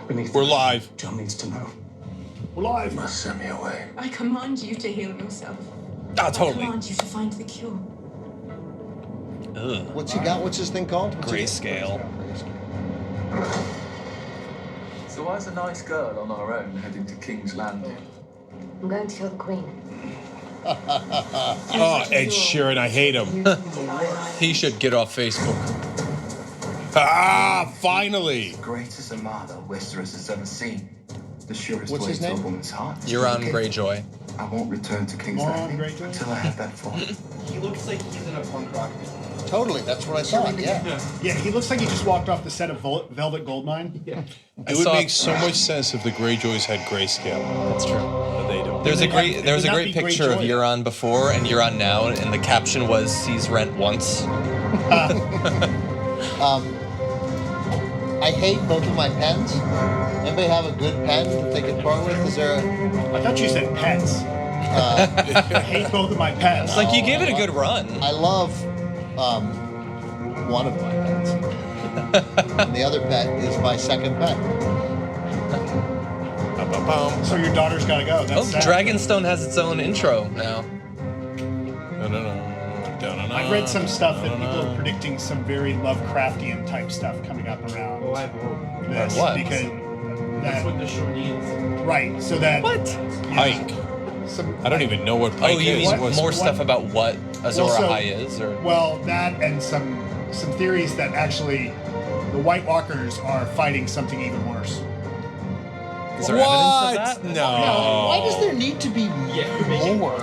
Beneath We're live. Jon needs to know. We're live. You must send me away. I command you to heal yourself. Ah, I totally. command you to find the cure. Ugh. What's he got? What's his thing called? Grayscale. So why's a nice girl on our own heading to King's Landing? I'm going to kill the queen. Oh, Ed Sheeran, I hate him. He should get off Facebook. Ah, finally. The greatest armada Westeros has ever seen. The surest What's way his to a name? woman's heart. Euron Greyjoy. I won't return to King's Euron Landing Greyjoy? until I have that form. He looks like he's in a punk rock band. Totally, that's what I thought, yeah. Yeah, he looks like he just walked off the set of Velvet Goldmine. Yeah. It would make so much sense if the Greyjoys had grayscale. That's true. But they don't. There was a would not great be picture of Greyjoy. Euron before and Euron now, and the caption was "sees rent once." I hate both of my pens. Anybody have a good pen that they could part with? Is there a... I thought you said pets. I hate both of my pets. It's like you gave it a good run. I love one of my pets. And the other pet is my second pet. So your daughter's got to go. Oh, That's sad. Dragonstone has its own intro now. I've read some stuff that people are predicting some very Lovecraftian type stuff coming up around Oh, I hope. this What? because That's that what the show needs. right. So that What? Pike. Some, I don't even know what Pike Oh, you is. mean What's- more stuff about what Azor Well, so- Ahai is, or Well, that and some theories that actually the White Walkers are fighting something even worse. is there What? evidence of that? No. Why does there need to be more?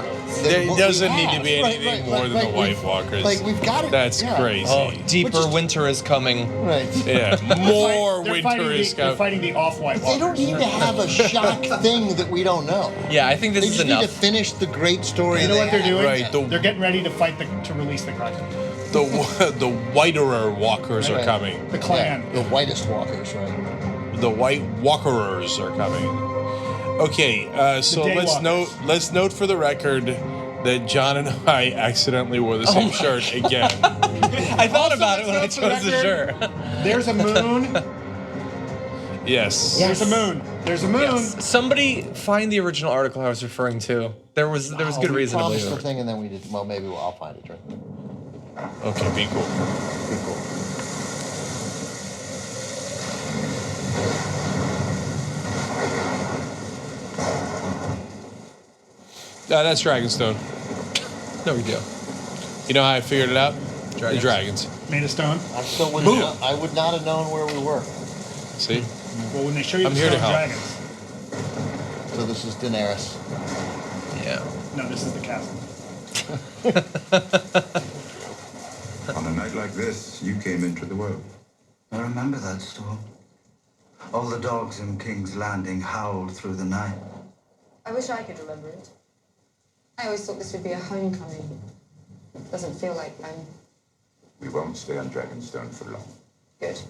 There than what doesn't we need to have? be anything more than the White we've- Walkers. Like, we've got it. That's yeah. crazy. Oh, deeper Which is- winter is coming. Right. Yeah, more They're winter fighting is They're coming. fighting the off-White They don't Walkers. need to have a shock thing that we don't know. Yeah, I think this They is just enough. need to finish the great story. You know what they're doing? Right, They're getting ready to fight to release the Kraken. The whiterer walkers are Right. coming. The clan. The whitest walkers, right? The White Walkerers are coming. Okay, so Daywalkers. let's note for the record that John and I accidentally wore the same shirt again. I thought about it when I let's note chose for the the shirt. There's a moon. Yes. There's a moon. There's a moon. Yes. Somebody find the original article I was referring to. There was good we reason to believe promised the it. thing and then we did. Well, maybe I'll find it. Right? Okay, be cool. Be cool. That's Dragonstone. No big deal. You know how I figured it out? Dragons. The dragons. Made of stone. I still wouldn't. I would not have known where we were. See? Well, when they show you I'm the here to stone help. dragons. So this is Daenerys. Yeah. No, this is the castle. On a night like this, you came into the world. I remember that storm. All the dogs in King's Landing howled through the night. I wish I could remember it. I always thought this would be a homecoming. Doesn't feel like home. We won't stay on Dragonstone for long. Good.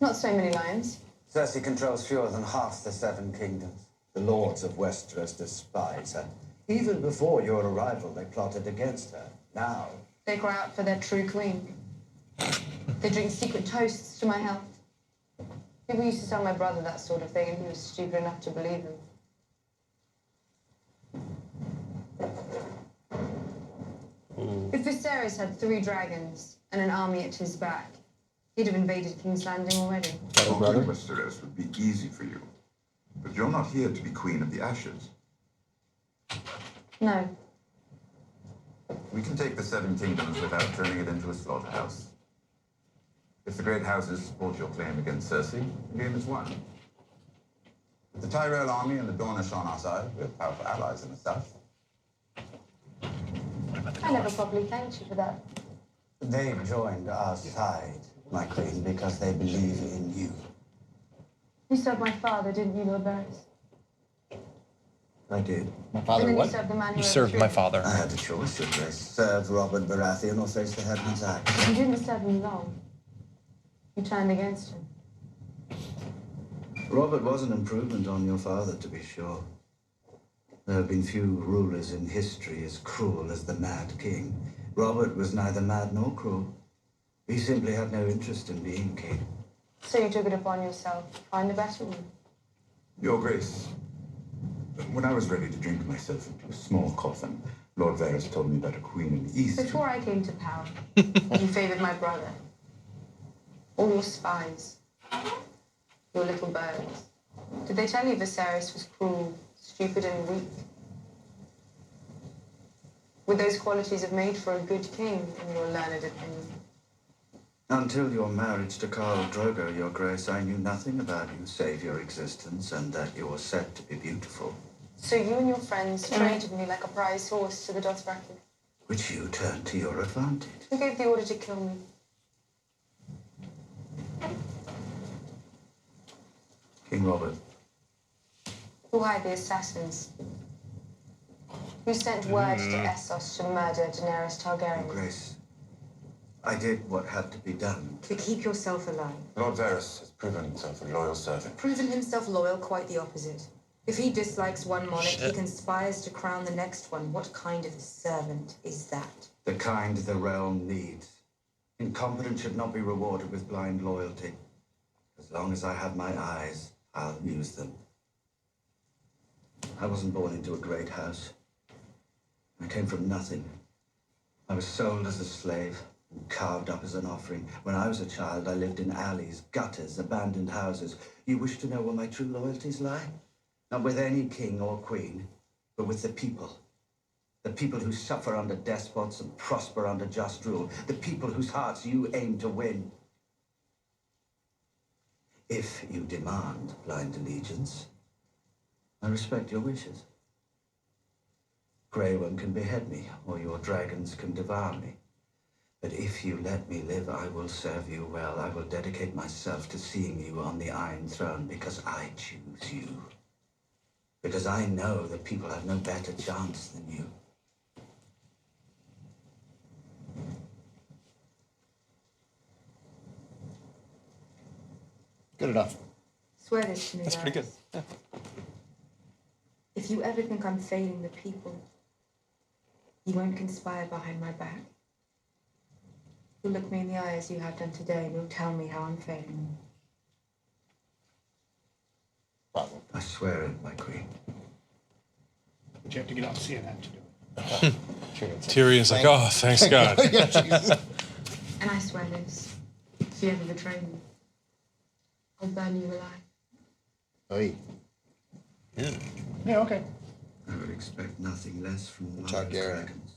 Not so many lions. Cersei controls fewer than half the Seven Kingdoms. The lords of Westeros despise her. Even before your arrival, they plotted against her. Now, They cry out for their true queen. They drink secret toasts to my health. People used to tell my brother that sort of thing, and he was stupid enough to believe them. If Viserys had 3 dragons and an army at his back, he'd have invaded King's Landing already. Conquering Westeros would be easy for you. But you're not here to be Queen of the Ashes. No. We can take the Seven Kingdoms without turning it into a slaughterhouse. If the great houses support your claim against Cersei, the game is won. With the Tyrell army and the Dornish on our side, we have powerful allies in the south. I never properly thanked you for that. they joined our side, my queen, because they believe in you. You served my father, didn't you, Lord Varys? I did. My And father then you what? served the man who You served my father. I had a choice, Your Grace. Serve Robert Baratheon or face the headman's axe. You didn't serve him long. You turned against him. Robert was an improvement on your father, to be sure. There have been few rulers in history as cruel as the Mad King. Robert was neither mad nor cruel. He simply had no interest in being king. So you took it upon yourself to find a better one? Your Grace, when I was ready to drink myself into a small coffin, Lord Varys told me about a queen in the east. Before I came to power, you favored my brother. All your spies. Your little birds. Did they tell you Viserys was cruel, stupid, and weak? Would those qualities have made for a good king, in your learned opinion? Until your marriage to Khal Drogo, Your Grace, I knew nothing about you save your existence and that you were said to be beautiful. So you and your friends traded me like a prize horse to the Dothraki. Which you turned to your advantage. Who gave the order to kill me? King Robert. Who hired the assassins? Who sent word to Essos to murder Daenerys Your Targaryen? Grace, I did what had to be done. To keep yourself alive. Lord Varys has proven himself a loyal servant. Proven himself loyal, quite the opposite. If he dislikes one monarch, he conspires to crown the next one. What kind of a servant is that? The kind the realm needs. Incompetence should not be rewarded with blind loyalty. As long as I have my eyes, I'll use them. I wasn't born into a great house. I came from nothing. I was sold as a slave and carved up as an offering. When I was a child, I lived in alleys, gutters, abandoned houses. You wish to know where my true loyalties lie? Not with any king or queen, but with the people. The people who suffer under despots and prosper under just rule. The people whose hearts you aim to win. If you demand blind allegiance, I respect your wishes. Grey Worm can behead me, or your dragons can devour me. But if you let me live, I will serve you well. I will dedicate myself to seeing you on the Iron Throne because I choose you. Because I know that people have no better chance than you. Good enough. Swear this to me, That's pretty good. Varys. If you ever think I'm failing the people, you won't conspire behind my back. You'll look me in the eye as you have done today, and you'll tell me how I'm failing. I swear it, my queen. But you have to get off CNN to do it. Tyrion's like, oh, thanks God. Yeah, Jesus. And I swear this. If you ever betray me, I'll burn you alive. Oy. Yeah, okay. I would expect nothing less from the Mother of Targaryen. Dragons.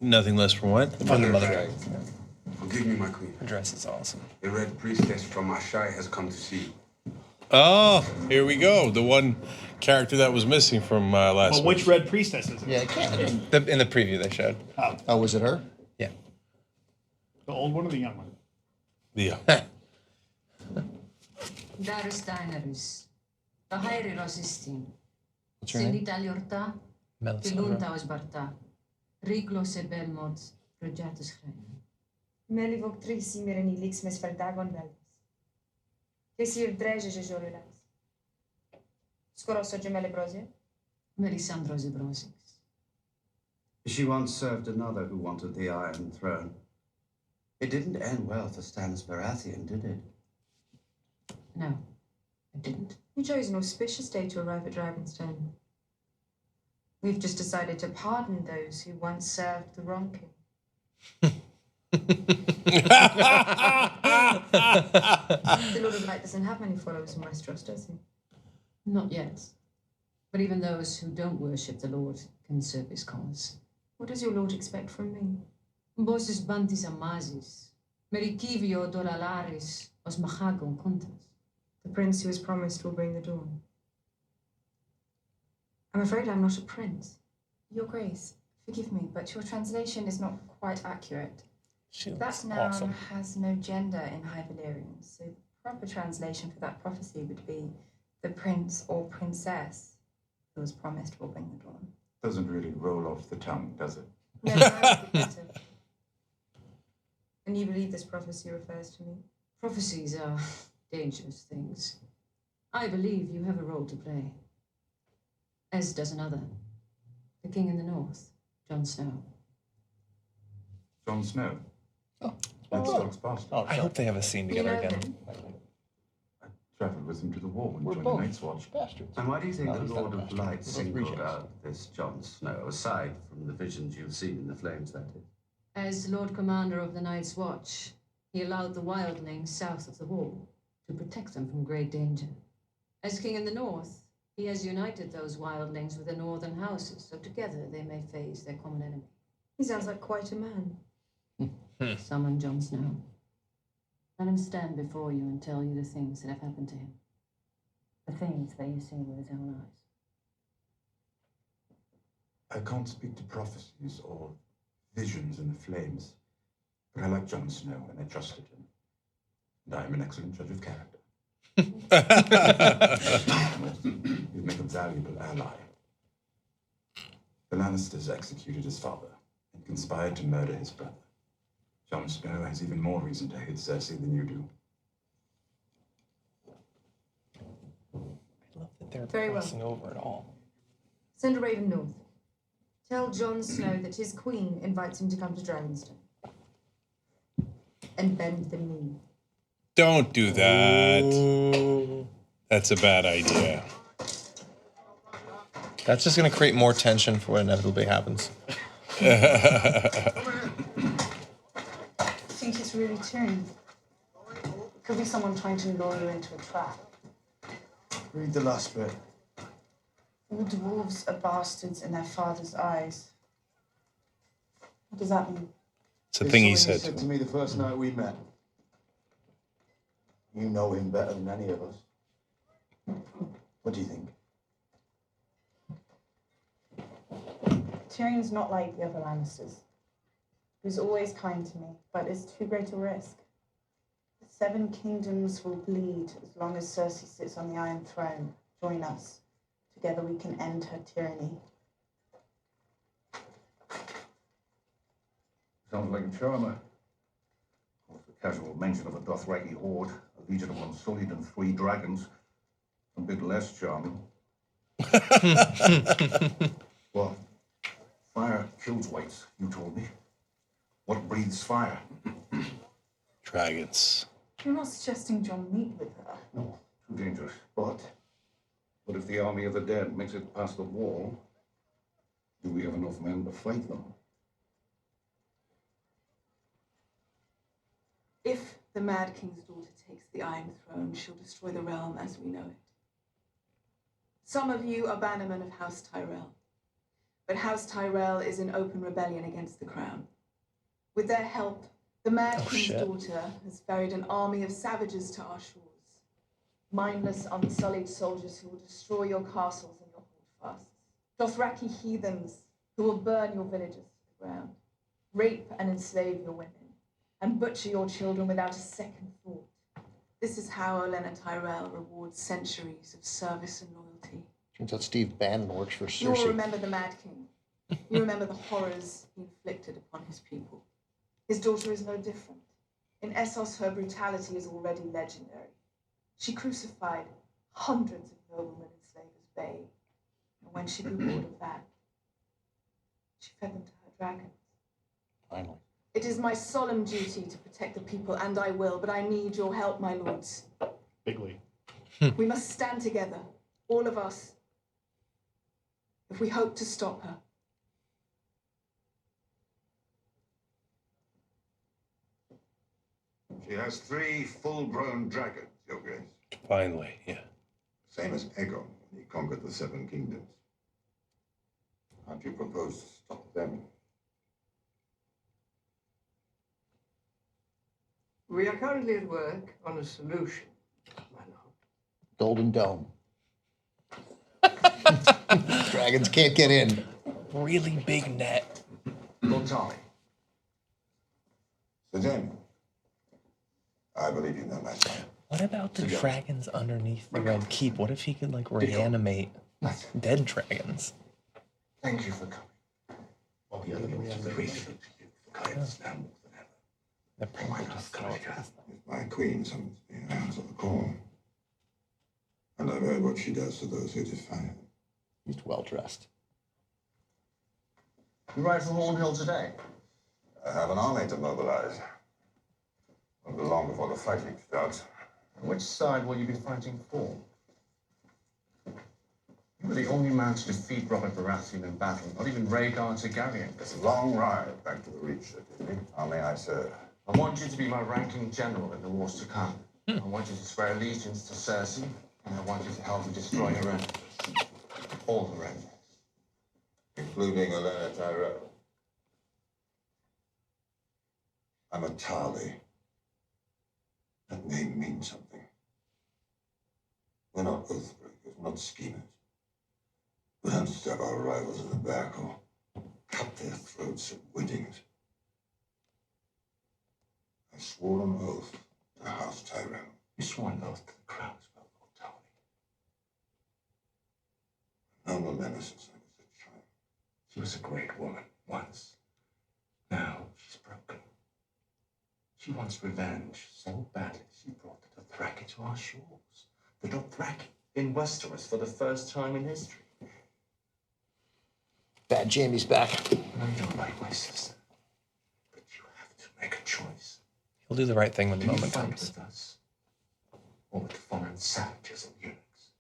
Nothing less from what? From the mother. Dragons. Forgive me, my queen. Her dress is awesome. The Red Priestess from Ashai has come to see you. Oh, here we go. The one character that was missing from last Well, week. which Red Priestess is it? Yeah, it can't. In the preview they showed. Oh, was it her? Yeah. The old one or the young one? Yeah. Daenerys Daenerys. The Hairi Rosistin. What's her name? Sinita Liorta. Melisandre. Tilunta Osbarta. Riglo Sebelmod. Projatus Hrein. Melivok trisi mireni lix mes verdagon velis. Kesir dreže že žolilas. Skoro so gemele brozie? Melisandre Zebrosix. She once served another who wanted the Iron Throne. It didn't end well for Stannis Baratheon, did it? No, I didn't. You chose an auspicious day to arrive at Dragonstone. We've just decided to pardon those who once served the wrong king. The Lord of Light doesn't have many followers in Westeros, does he? Not yet. But even those who don't worship the Lord can serve his cause. What does your Lord expect from me? Bosses bantis amazis. Merikivio dolalaris os machagon contas. The prince who is promised will bring the dawn. I'm afraid I'm not a prince. Your Grace, forgive me, but your translation is not quite accurate. She That looks noun awesome. has no gender in High Valyrian, so the proper translation for that prophecy would be the prince or princess who was promised will bring the dawn. Doesn't really roll off the tongue, does it? No, that would be better. And you believe this prophecy refers to me? Prophecies are dangerous things. I believe you have a role to play. As does another. The king in the north, Jon Snow. Jon Snow. That's Stark's bastard. I hope they have a scene together again. I travelled with him to the war and We're joined both the Night's Watch. bastards. And why do you think No, the he's not Lord a of bastard. Light We're both singled rejects. out this Jon Snow, aside from the visions you've seen in the flames, that is? As Lord Commander of the Night's Watch, he allowed the wildlings south of the wall to protect them from great danger. As king in the north, he has united those wildlings with the northern houses, so together they may face their common enemy. He sounds like quite a man. Summon Jon Snow. Let him stand before you and tell you the things that have happened to him. The things that you see with his own eyes. I can't speak to prophecies or visions in the flames, but I like Jon Snow and I trusted him. And I am an excellent judge of character. He'd make a valuable ally. The Lannisters executed his father and conspired to murder his brother. Jon Snow has even more reason to hate Cersei than you do. I love that they're Very well. crossing over at all. Send a raven north. Tell Jon Snow that his queen invites him to come to Dragonstone. And bend the knee. Don't do that. That's a bad idea. That's just going to create more tension for what inevitably happens. I think it's really Tyrion. It could be someone trying to lure you into a trap. Read the last bit. All dwarves are bastards in their father's eyes. What does that mean? It's a thing he said. To me the first night we met. You know him better than any of us. What do you think? Tyrion's not like the other Lannisters. He's always kind to me, but it's too great a risk. The Seven Kingdoms will bleed as long as Cersei sits on the Iron Throne. Join us. Together we can end her tyranny. Sounds like a charmer. What's the casual mention of a Dothraki horde, a legion of Unsullied and 3 dragons? A bit less charming. What? Fire kills whites, you told me. What breathes fire? Dragons. You're not suggesting Jon meet with her. No, too dangerous. But if the army of the dead makes it past the wall, do we have enough men to fight them? If the Mad King's daughter takes the Iron Throne, she'll destroy the realm as we know it. Some of you are bannermen of House Tyrell, but House Tyrell is in open rebellion against the crown. With their help, the Mad King's daughter has ferried an army of savages to our shores. Mindless, unsullied soldiers who will destroy your castles and your holdfasts. Dothraki heathens who will burn your villages to the ground, rape and enslave your women, and butcher your children without a second thought. This is how Olenna Tyrell rewards centuries of service and loyalty. Turns out Steve Bannon works for You will Cersei. remember the Mad King. You remember the horrors he inflicted upon his people. His daughter is no different. In Essos, her brutality is already legendary. She crucified hundreds of noblemen in Slaver's Bay. And when she grew bored of that, she fed them to her dragons. Finally. It is my solemn duty to protect the people, and I will, but I need your help, my lords. Bigly. We must stand together, all of us, if we hope to stop her. She has 3 full-grown dragons, Your Grace. Finally, yeah. Same as Aegon when he conquered the 7 kingdoms. How do you propose to stop them? We are currently at work on a solution, my lord. Golden Dome. Dragons can't get in. Really big net. Lord Tommy. Sir Jamie. I believe you know my son. What about the dragons underneath the Red Keep? What if he could, like, reanimate dead dragons? Thank you for coming. All the other lords are grateful to you for guidance now more than ever. They're probably just If my queen summons me, I answer the call. And I've heard what she does to those who defy her. He's well dressed. You ride from Hornhill today? I have an army to mobilize. Won't be long before the fighting starts. Which side will you be fighting for? You were the only man to defeat Robert Baratheon in battle, not even Rhaegar Targaryen. It's a long ride back to the Reach, Sir Kidney. How may I serve? I want you to be my ranking general in the wars to come. I want you to swear allegiance to Cersei, and I want you to help me destroy her enemies. All her enemies. Including Olenna Tyrell. I'm a Tarly. That name means something. We're not oathbreakers, not schemers. We don't stab our rivals in the back or cut their throats at weddings. I swore an oath to House Tyrell. You swore an oath to the crown as well, Lord Tony. I've known Olenna since I was a child. She was a great woman once. Now she's broken. She wants revenge so badly she brought the Dothraki to our shores. The Dothraki in Westeros for the first time in history. Bad Jamie's back. I know you don't like my sister, but you have to make a choice. He'll do the right thing when the Do you moment fight comes. with us, or with foreign savages and eunuchs?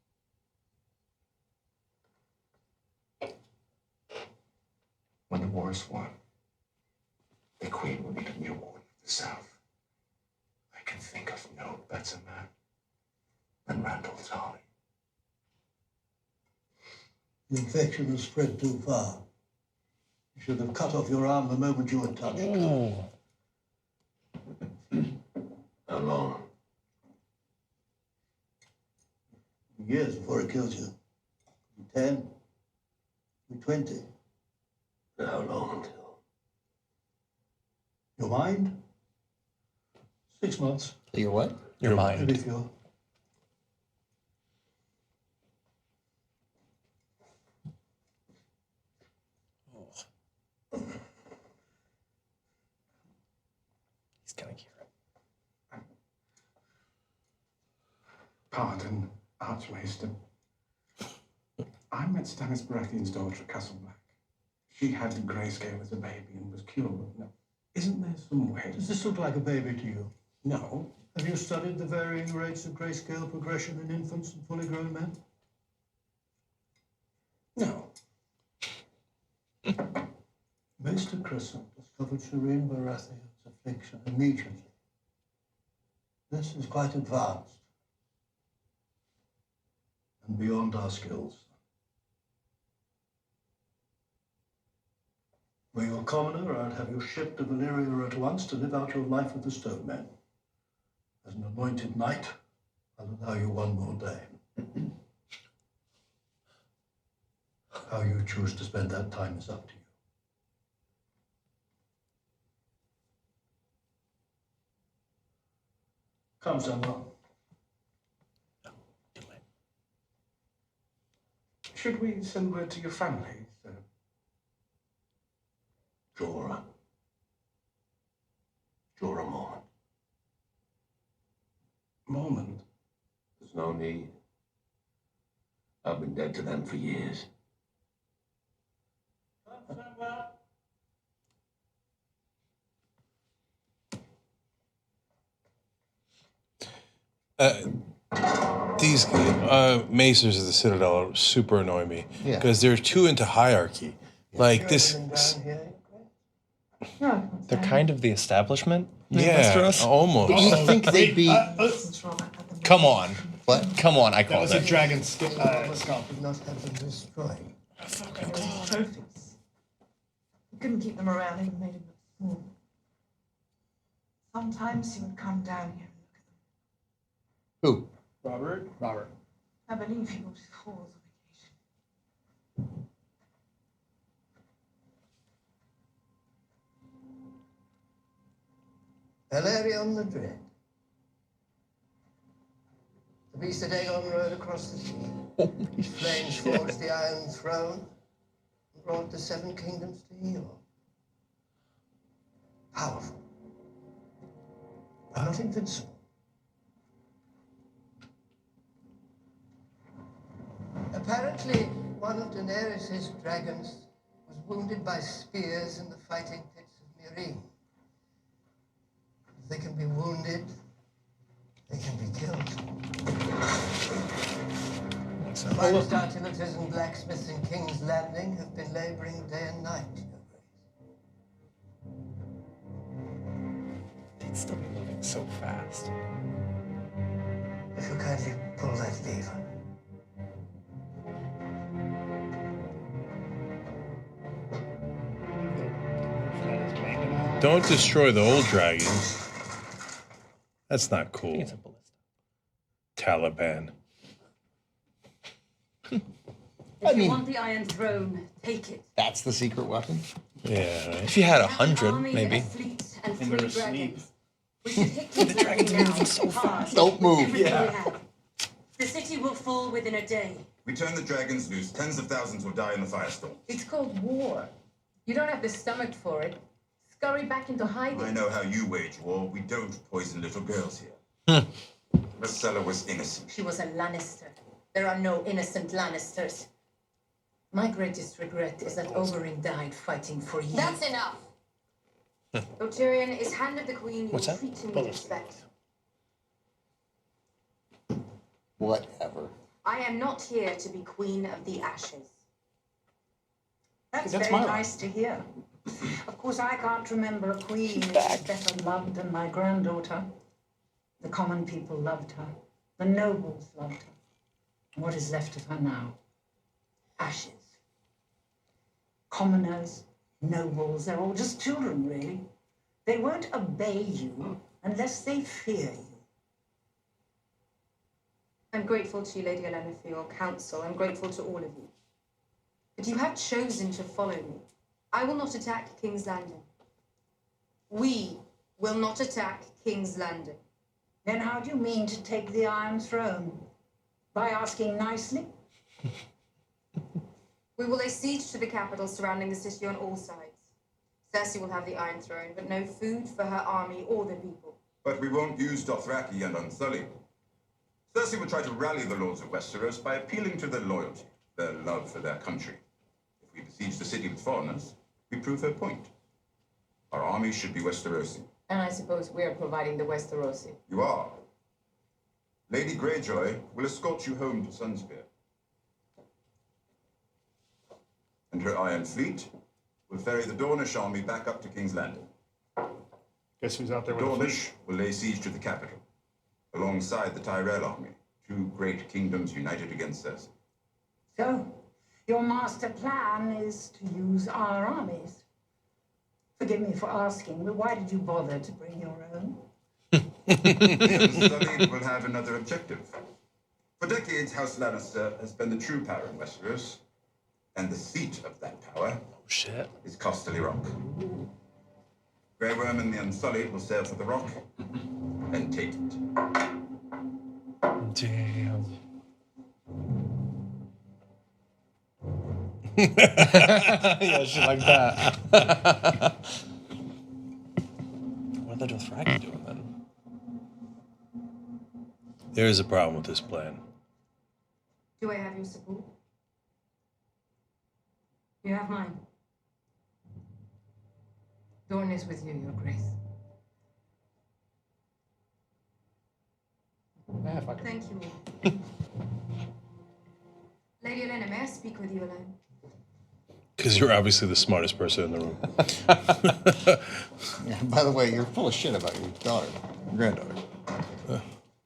When the war is won, the Queen will need a new warden of the South. I can think of no better man than Randall Tarly. The infection has spread too far. You should have cut off your arm the moment you were touched. How long? Years before it kills you. 10, 20. How long until? Your mind? 6 months. Your what? Your mind. Maybe if you're... He's gonna hear it. Pardon, Archmaester. I met Stannis Baratheon's daughter at Castle Black. She had grayscale as a baby and was cured. Now, isn't there some way? Does this look like a baby to you? No. Have you studied the varying rates of grayscale progression in infants and fully grown men? No. Maester Crescent discovered Shireen Baratheon's affliction immediately. This is quite advanced and beyond our skills. Were you a commoner, I'd have you shipped to Valyria at once to live out your life with the Stone Men. As an anointed knight, I'll allow you one more day. How you choose to spend that time is up to you. Come, Samuel. Should we send word to your family, sir? Jorah. Jorah Mormont. Mormont? There's no need. I've been dead to them for years. These macers of the Citadel super annoy me Yeah. because they're too into hierarchy. Like this. They're kind of the establishment in Yeah, Westeros. almost. You think they'd be? Come on. What? Come on, I That called was a it. dragon skull. Did not have them destroyed. Trophies. He couldn't keep them around, even made him look small. Sometimes he would come down here and look at them. Who? Robert? Robert. I believe he brought his halls on occasion. Valerion the Dread. The beast that Aegon rode across the sea. Flames forged the Iron Throne and brought the Seven Kingdoms to heel. Powerful, but not invincible. Apparently, one of Daenerys' dragons was wounded by spears in the fighting pits of Meereen. They can be wounded. They can be killed. Finest artilators and blacksmiths in King's Landing have been laboring day and night. It's still moving so fast. If you kindly pull that lever. Don't destroy the old dragons. That's not cool. Taliban. If you want the Iron Throne, take it. That's the secret weapon? Yeah. If you had 100, Army, maybe. a fleet, and And 3 they're asleep. dragons. We should hit the dragons moving so fast. Don't move. Everything we Yeah. have. The city will fall within a day. We turn the dragons loose. Tens of thousands will die in the firestorm. It's called war. You don't have the stomach for it. Scurry back into hiding. I know how you wage war. We don't poison little girls here. Marcella was innocent. She was a Lannister. There are no innocent Lannisters. My greatest regret is that Oberyn died fighting for you. That's enough. Though Tyrion is hand of the queen, you What's will that? treat him with respect. Whatever. I am not here to be queen of the ashes. That's That's very my nice to hear. Of course, I can't remember a queen who was better loved than my granddaughter. The common people loved her. The nobles loved her. What is left of her now? Ashes. Commoners, nobles, they're all just children, really. They won't obey you unless they fear you. I'm grateful to you, Lady Olenna, for your counsel. I'm grateful to all of you. But you have chosen to follow me. I will not attack King's Landing. We will not attack King's Landing. Then how do you mean to take the Iron Throne? By asking nicely? We will lay siege to the capital surrounding the city on all sides. Cersei will have the Iron Throne, but no food for her army or the people. But we won't use Dothraki and Unsullied. Cersei will try to rally the lords of Westeros by appealing to their loyalty, their love for their country. If we besiege the city with foreigners, we prove her point. Our army should be Westerosi. And I suppose we're providing the Westerosi. You are. Lady Greyjoy will escort you home to Sunspear. And her Iron Fleet will ferry the Dornish army back up to King's Landing. Guess who's out there The with the Dornish fleet? will lay siege to the capital, alongside the Tyrell army, 2 great kingdoms united against Cersei. So, your master plan is to use our armies. Forgive me for asking, but why did you bother to bring your own? Unsullied will have another objective. For decades, House Lannister has been the true power in Westeros, and the seat of that power is Casterly Rock. Grey Worm and the Unsullied will sail for the rock and take it. Damn. Yeah, shit like that. What are the Dothraki doing then? There is a problem with this plan. Do I have your support? You have mine. Dorne is with you, Your Grace. Thank you all. Lady Olenna, may I speak with you alone? Because you're obviously the smartest person in the room. Yeah, by the way, you're full of shit about your daughter, your granddaughter.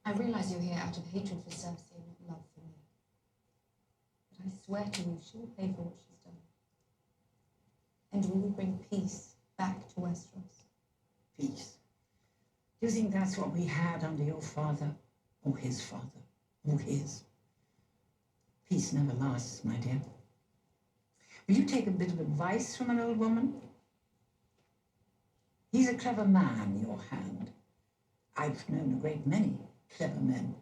I realize you're here out of hatred for Cersei and love for me. But I swear to you, she will pay for what she's done. And we will bring peace back to Westeros. Peace. Do you think that's what we had under your father, or his father, or his? Peace never lasts, my dear. Will you take a bit of advice from an old woman? He's a clever man, your hand. I've known a great many clever men.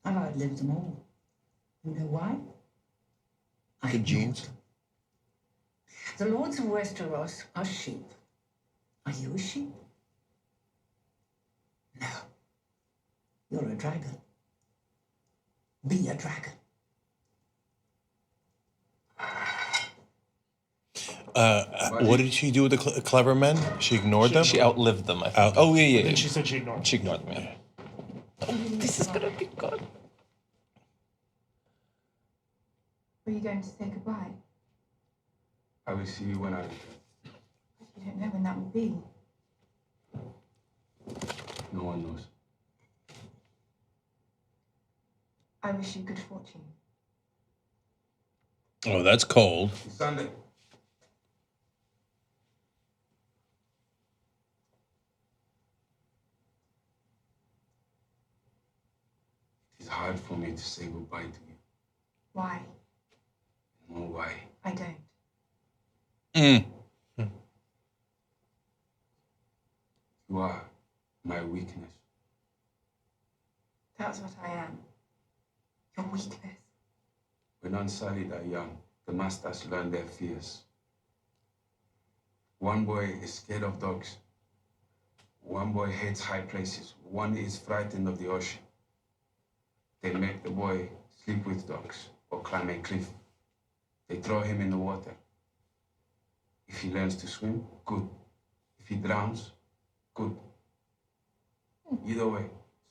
I've outlived them all. You know why? Good genes. The lords of Westeros are sheep. Are you a sheep? No. You're a dragon. Be a dragon. What did she do with the clever men? She ignored them? She outlived them, I think. Oh, yeah. Then she said she ignored them. She ignored them, yeah. Oh, this is gonna be good. Were you going to say goodbye? I will see you when I return. You don't know when that will be. No one knows. I wish you good fortune. Oh, that's cold. Sunday. It is hard for me to say goodbye to you. Why? No, why? I don't. You are my weakness. That's what I am. Your weakness. When unsullied are young, the masters learn their fears. One boy is scared of dogs. One boy hates high places. One is frightened of the ocean. They make the boy sleep with dogs or climb a cliff. They throw him in the water. If he learns to swim, good. If he drowns, good. Either way,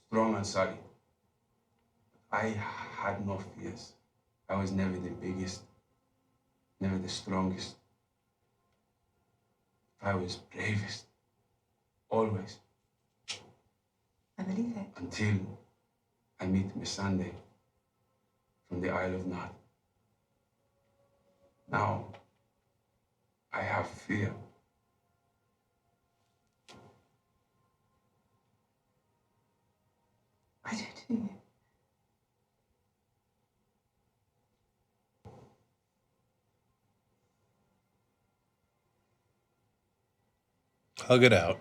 strong and solid. I had no fears. I was never the biggest, never the strongest. I was bravest, always. I believe it. Until I meet Melisandre from the Isle of Nod. Now, I have fear. I do too. Hug it out.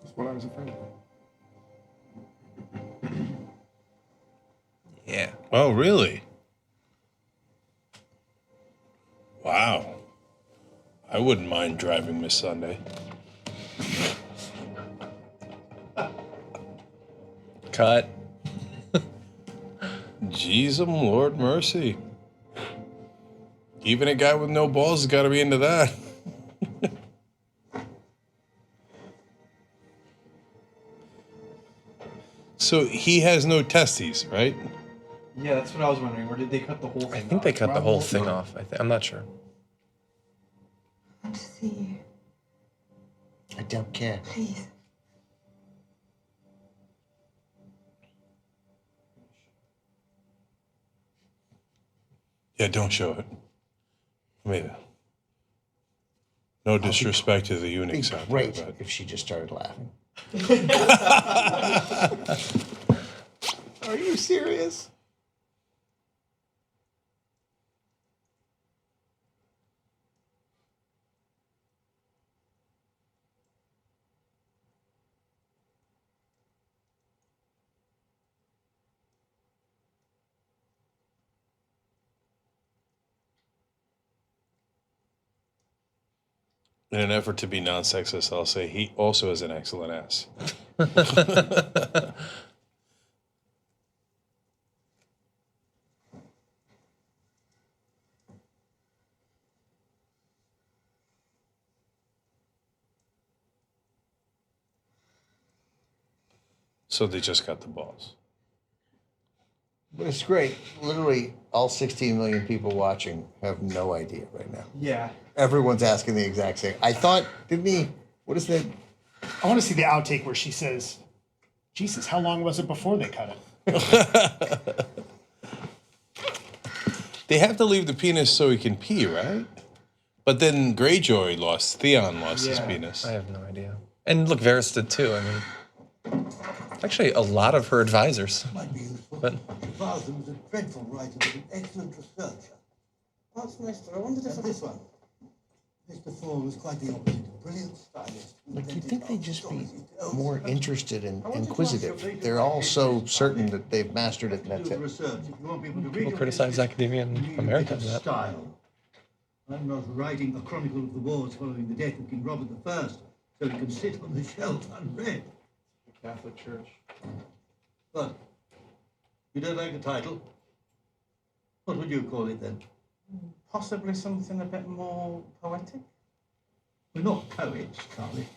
That's what I was afraid of. Yeah. Oh, really? Wow. I wouldn't mind driving Miss Sunday. Cut. Jeez, Lord mercy. Even a guy with no balls has got to be into that. So he has no testes, right? Yeah, that's what I was wondering. Or did they cut the whole thing I think they cut the whole thing off. I'm not sure. I want to see you. I don't care. Please. Yeah, don't show it. I mean, no disrespect to the eunuchs out there, Great but if she just started laughing. Are you serious? in an effort to be non-sexist, I'll say he also has an excellent ass. So they just got the balls. But it's great. Literally, all 16 million people watching have no idea right now. Yeah. Everyone's asking the exact same. I thought, didn't he? What is that? I want to see the outtake where she says, Jesus, how long was it before they cut it? They have to leave the penis so he can pee, right? But then Greyjoy lost, Theon lost his penis. I have no idea. And look, Varys did too. I mean, actually, a lot of her advisors. Might be useful. But Your father was a dreadful writer, but an excellent researcher. That's nice. I wondered if this one. Mr. Thor was quite the opposite. A brilliant stylist. Like, you'd think they'd just be more interested and inquisitive. They're all so certain that they've mastered it and that's it. Research. If you want people to read People your criticize academia in America for that. style. I'm not writing a chronicle of the wars following the death of King Robert I, so it can sit on the shelf unread. The Catholic Church. What? You don't like the title? What would you call it then? Possibly something a bit more poetic? We're not poets, Charlie.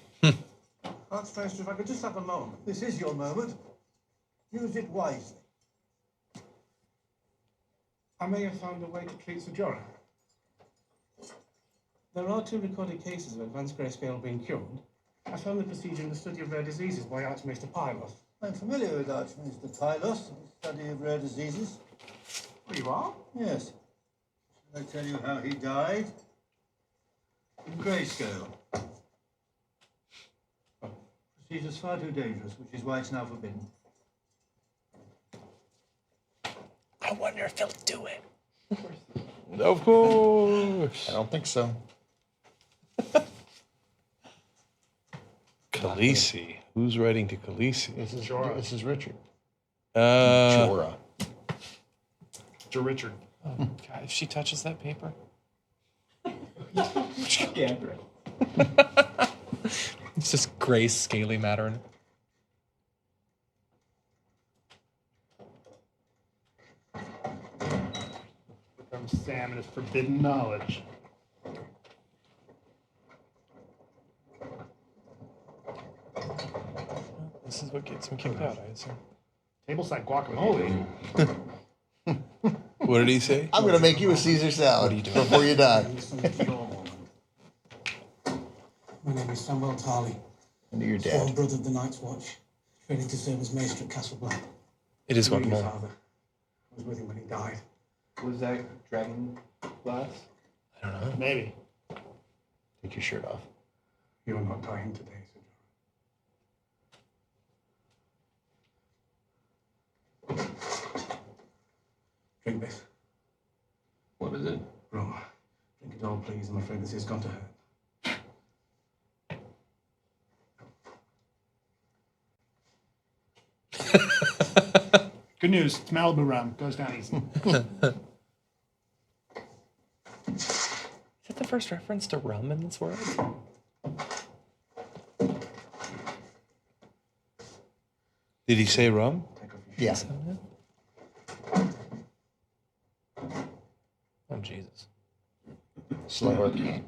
Archmaester, if I could just have a moment. This is your moment. Use it wisely. I may have found a way to treat Sir Jorah. There are 2 recorded cases of advanced grayscale being cured. I found the procedure in the study of rare diseases by Archmaester Pylos. I'm familiar with Archmaester Pylos and his study of rare diseases. Oh, you are? Yes. Shall I tell you how he died? In grayscale. Procedure's far too dangerous, which is why it's now forbidden. I wonder if they'll do it. Of course. I don't think so. Khaleesi. Who's writing to Khaleesi? This is Richard. Jorah. Richard. Oh, God, if she touches that paper. Yeah, right. It's just gray, scaly matter in it. From Sam and his forbidden knowledge. This is what gets him kicked out, I assume. Tableside guacamole. What did he say? I'm going to make you a Caesar salad before you die. My name is Samuel Tarley. And your Sworn dad. brother of the Night's Watch, training to serve as maester at Castle Black. It is Really, guacamole. father. I was with him when he died. Was that dragon glass? I don't know. Maybe. Take your shirt off. You're not dying today, Sir Jorah. Drink this. What is it? Rum. Drink it all, please. I'm afraid this is going to hurt. Good news. It's Malibu rum. Goes down easy. Is that the first reference to rum in this world? Did he say rum? Yeah. Oh, Jesus. Slow work. You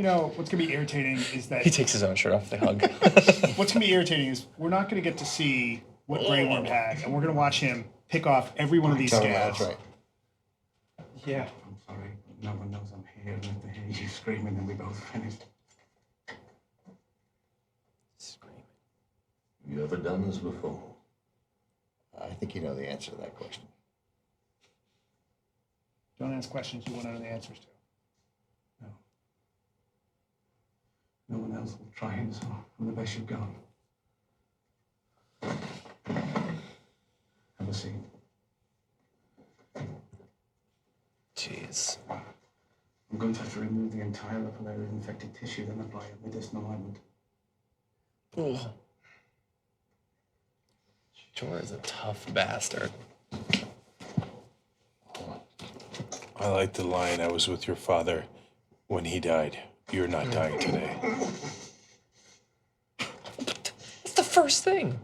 know, what's going to be irritating is that... He takes his own shirt off. They hug. What's going to be irritating is we're not going to get to see what Grey Worm had, and we're going to watch him pick off every one of these Totally, scales. that's right. Yeah. I'm sorry, but no one knows I'm here, and if they hear you screaming, then we both finished. Screaming. You ever done this before? I think you know the answer to that question. Don't ask questions you want to know the answers to. No one else will try it, so I'm the best you've got. Have a seat. Jeez. I'm going to have to remove the entire upper layer of infected tissue, then apply a medicinal ointment. Oh. Jorah is a tough bastard. I like the line, I was with your father when he died. You're not dying today. It's the first thing.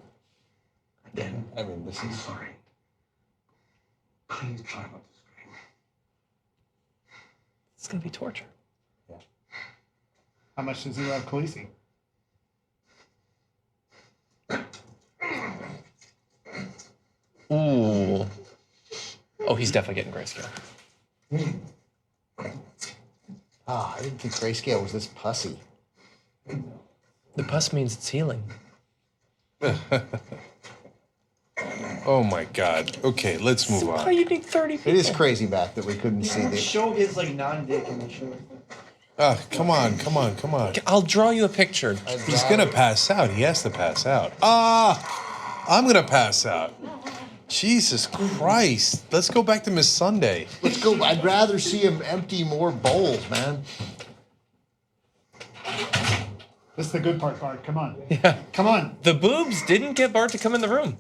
Again, I mean, this I'm is... sorry. Please try not to scream. It's going to be torture. How much does he love Khaleesi? Ooh. Oh, he's definitely getting grayscale. Ah, I didn't think grayscale was this pussy. The pus means it's healing. Oh my God. Okay, let's move Why on. you need 30 people? It is crazy back that we couldn't see the... Show is like non-dick in the show. Ah, come on, come on, come on. I'll draw you a picture. He's gonna pass out. He has to pass out. Ah, I'm gonna pass out. Jesus Christ. Let's go back to Miss Sunday. Let's go. I'd rather see him empty more bowls, man. This is the good part, Bart. Come on. Yeah. Come on. The boobs didn't get Bart to come in the room.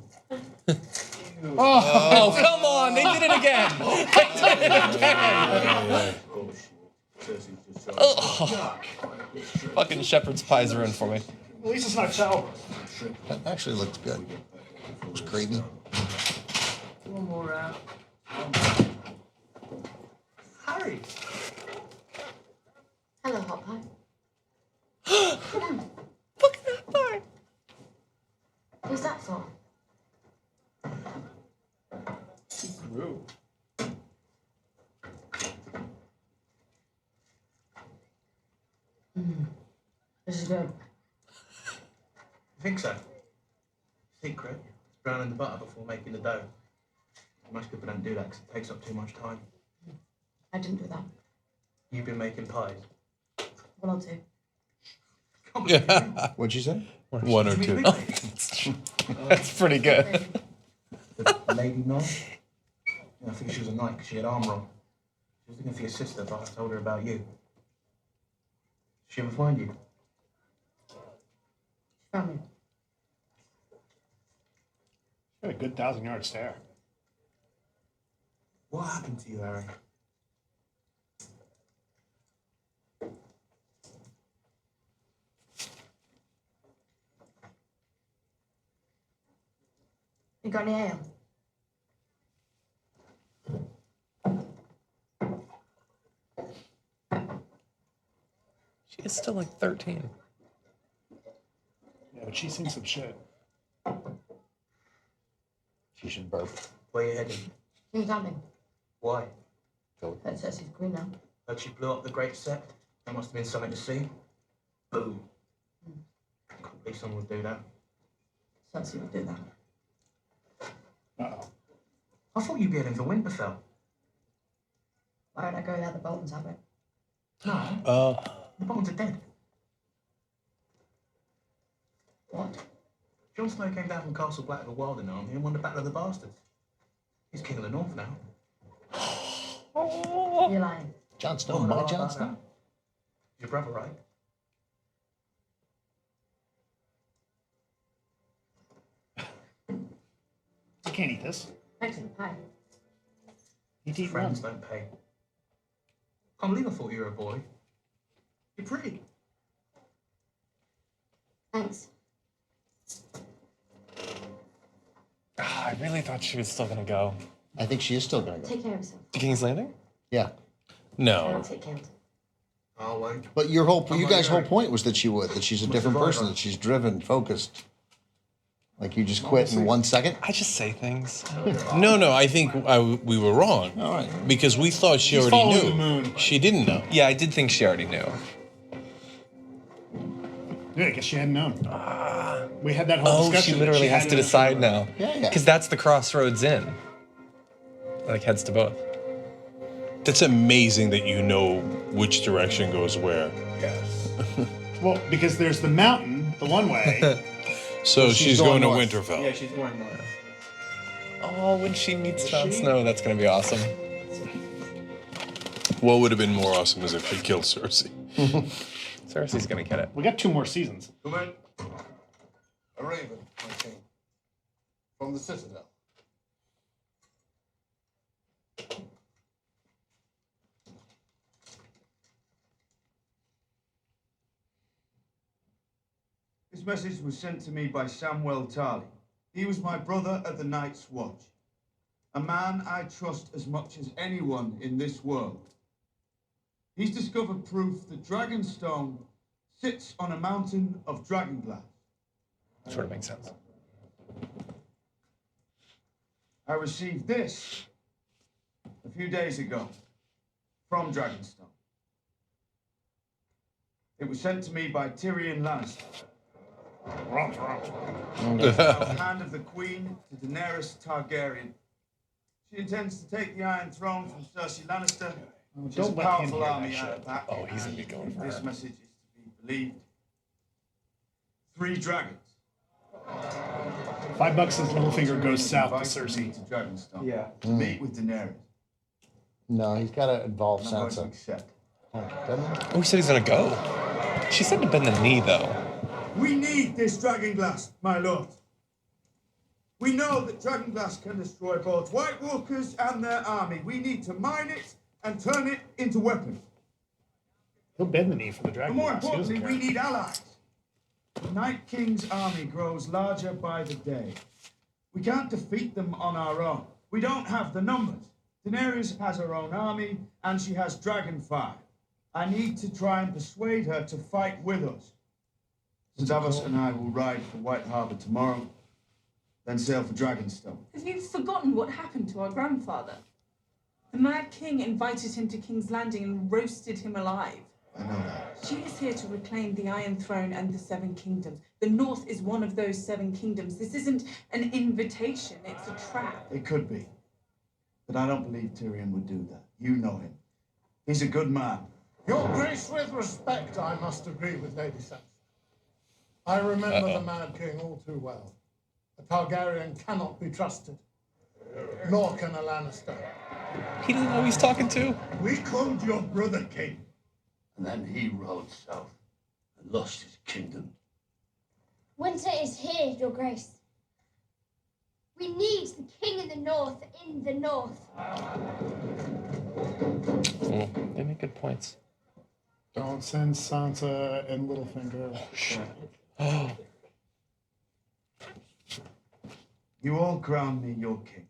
Oh, come on. They did it again. They did it again. Oh. Fucking shepherd's pies ruined for me. At least it's not childbirth. That actually looked good. It was creamy. One more out. Harry. Hello, Hot Pie. Look at that pie. Who's that for? Ooh. This is good. You think so? Secret. Browning the butter before making the dough. Most people don't do that because it takes up too much time. I didn't do that. You've been making pies. One or two. Yeah. What'd you say? One or two. That's pretty good. The lady Nod? I think she was a knight because she had armor on. She was looking for your sister, but I told her about you. Did she ever find you? Found me. Got a good 1,000-yard stare. What happened to you, Arya? You got any ale? She is still like 13. Yeah, but she's seen some shit. She should burp. Where you heading? King's Landing. Why? Go. That says he's green now. Heard she blew up the Great Sept. That must have been something to see. Boom. Couldn't believe someone would do that. Cersei would do that. Uh-oh. I thought you'd be heading for Winterfell. Why would I go there? The Boltons have it. No. The Boltons are dead. What? Jon Snow came down from Castle Black with a Wilding army and won the Battle of the Bastards. He's king of the North now. You're lying. Jon Snow, my Jon Snow. Your brother, right? You can't eat this. Excellent pie. You'd eat Friends one. don't pay. Can't believe I thought you were a boy. You're pretty. Thanks. I really thought she was still gonna go. I think she is still going to go. Take care of yourself. To King's Landing? Yeah. No. I'll take care of it. Oh, wait. But your you guys' whole point was that she would, that she's a different person, that she's driven, focused. Like you just quit in 1 second? I just say things. No, I think we were wrong. All right. Because we thought she She's already following knew. the moon. She didn't know. Yeah, I did think she already knew. Yeah, I guess she hadn't known. We had that whole Oh, discussion. she that literally has had to decide now. Yeah. Because that's the crossroads in. Like heads to both. That's amazing that you know which direction goes where. Yes. Well, because there's the mountain, the one way. So she's going to north. Winterfell. Yeah, she's going north. Oh, when she meets Jon Snow, that's gonna be awesome. What would have been more awesome is if she killed Cersei. Cersei's gonna get it. We got 2 more seasons. Come in. A raven, my king. From the Citadel. This message was sent to me by Samwell Tarly. He was my brother at the Night's Watch. A man I trust as much as anyone in this world. He's discovered proof that Dragonstone sits on a mountain of dragonglass. Sort of makes sense. I received this a few days ago from Dragonstone. It was sent to me by Tyrion Lannister. Out of the hand of the Queen to Daenerys Targaryen. She intends to take the Iron Throne from Cersei Lannister, which is a Don't let him powerful hear army that at her shit. back. Oh, he's gonna be going for This her. message is to be believed. 3 dragons. $5 says Littlefinger goes south to Cersei. To Dragonstone. Yeah. To meet with Daenerys. No, he's got to involve I'm going to Sansa. accept. Doesn't he? Oh, he said he's gonna go. She said to bend the knee though. We need this dragonglass, my lord. We know that dragonglass can destroy both White Walkers and their army. We need to mine it and turn it into weapons. He'll bend the knee for the dragon. But more importantly, we need allies. The Night King's army grows larger by the day. We can't defeat them on our own. We don't have the numbers. Daenerys has her own army, and she has dragonfire. I need to try and persuade her to fight with us. Davos and I will ride for White Harbour tomorrow, then sail for Dragonstone. Have you forgotten what happened to our grandfather? The Mad King invited him to King's Landing and roasted him alive. I know that. She is here to reclaim the Iron Throne and the Seven Kingdoms. The North is one of those Seven Kingdoms. This isn't an invitation, it's a trap. It could be. But I don't believe Tyrion would do that. You know him. He's a good man. Your Grace, with respect, I must agree with Lady Sansa. I remember the Mad King all too well. A Targaryen cannot be trusted, nor can a Lannister. He doesn't know who he's talking to. We called your brother king, and then he rode south and lost his kingdom. Winter is here, Your Grace. We need the king in the north in the north. They make good points. Don't send Sansa and Littlefinger. Oh, shit. Oh. You all crown me your king.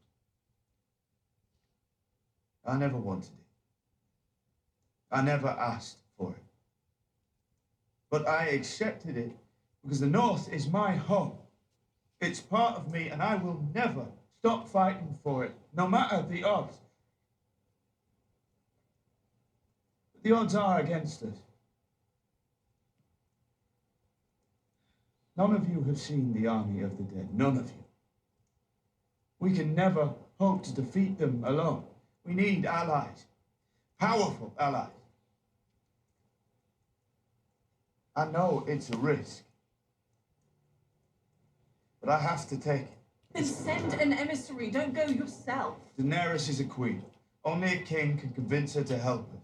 I never wanted it. I never asked for it. But I accepted it because the North is my home. It's part of me, and I will never stop fighting for it, no matter the odds. But the odds are against us. None of you have seen the army of the dead. None of you. We can never hope to defeat them alone. We need allies. Powerful allies. I know it's a risk. But I have to take it. Then send an emissary, don't go yourself. Daenerys is a queen. Only a king can convince her to help us.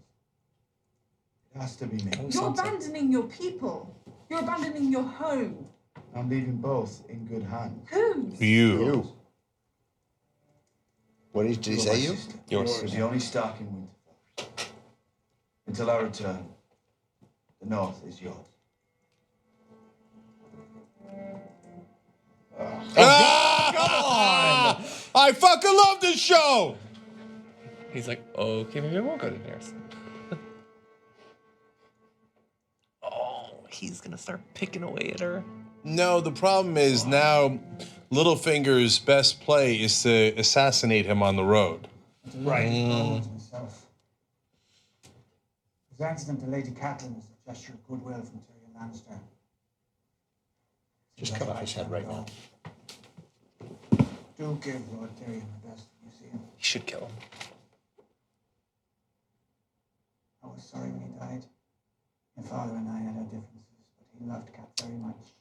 It has to be me. You're abandoning your people. You're abandoning your home. I'm leaving both in good hands. Whose? You. What did he say? You? Yours. The only Stark in Winterfell. Until I return, the North is yours. Ah, come on! I fucking love this show! He's like, okay, maybe I won't go to Daenerys. Oh, he's gonna start picking away at her. No, the problem is now Littlefinger's best play is to assassinate him on the road. Right. Myself. Presenting him to Lady Catelyn was a gesture of goodwill from Tyrion Lannister. Just cut off his head right now. Do give Lord Tyrion the best you see him. He should kill him. I was sorry when he died. Your father and I had our differences, but he loved Cat very much.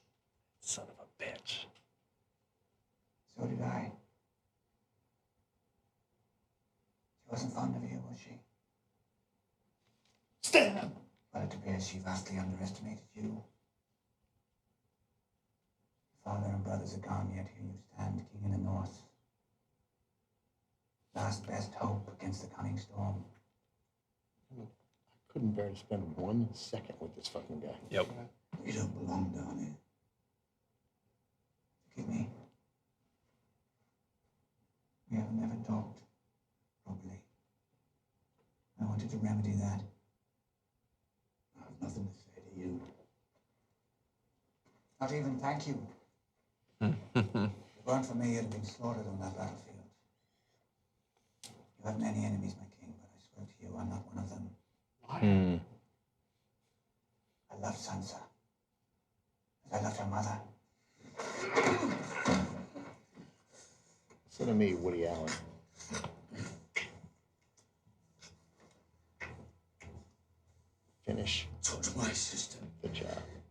Son of a bitch. So did I. She wasn't fond of you, was she? Stab! But it appears she vastly underestimated you. Father and brothers are gone, yet here you stand, king in the north. Last best hope against the coming storm. I couldn't bear to spend 1 second with this fucking guy. Yep. You don't belong down here. Forgive me. We have never talked properly. I wanted to remedy that. I have nothing to say to you. Not even thank you. If it weren't for me, you'd have been slaughtered on that battlefield. You have many enemies, my king, but I swear to you, I'm not one of them. I love Sansa. As I loved her mother. Listen to me, Woody Allen. Finish. Touch my sister. Good job.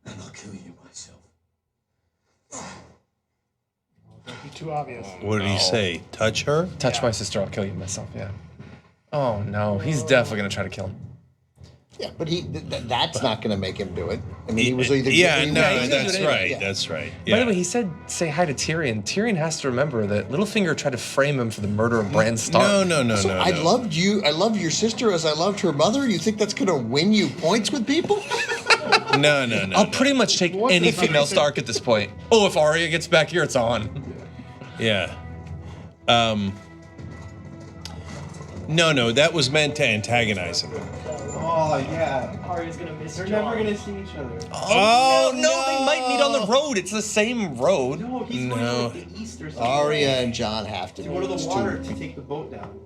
And I'll kill you myself. Don't be too obvious. What did he say? Touch her? Touch my sister, I'll kill you myself, yeah. Oh no, he's definitely gonna try to kill him. Yeah, but that's not going to make him do it. I mean, he was either. That's right. Yeah. That's right. By the way, he said, "Say hi to Tyrion." Tyrion has to remember that Littlefinger tried to frame him for the murder of Bran Stark. No. I loved you. I loved your sister as I loved her mother. You think that's going to win you points with people? No. I'll pretty much take any female Stark at this point. Oh, if Arya gets back here, it's on. Yeah. No, that was meant to antagonize him. Oh yeah, Arya's gonna miss. They're never gonna see each other. Oh no, they might meet on the road. It's the same road. No, he's going to like, the east or something. Arya and Jon have to go to the water to take the boat down.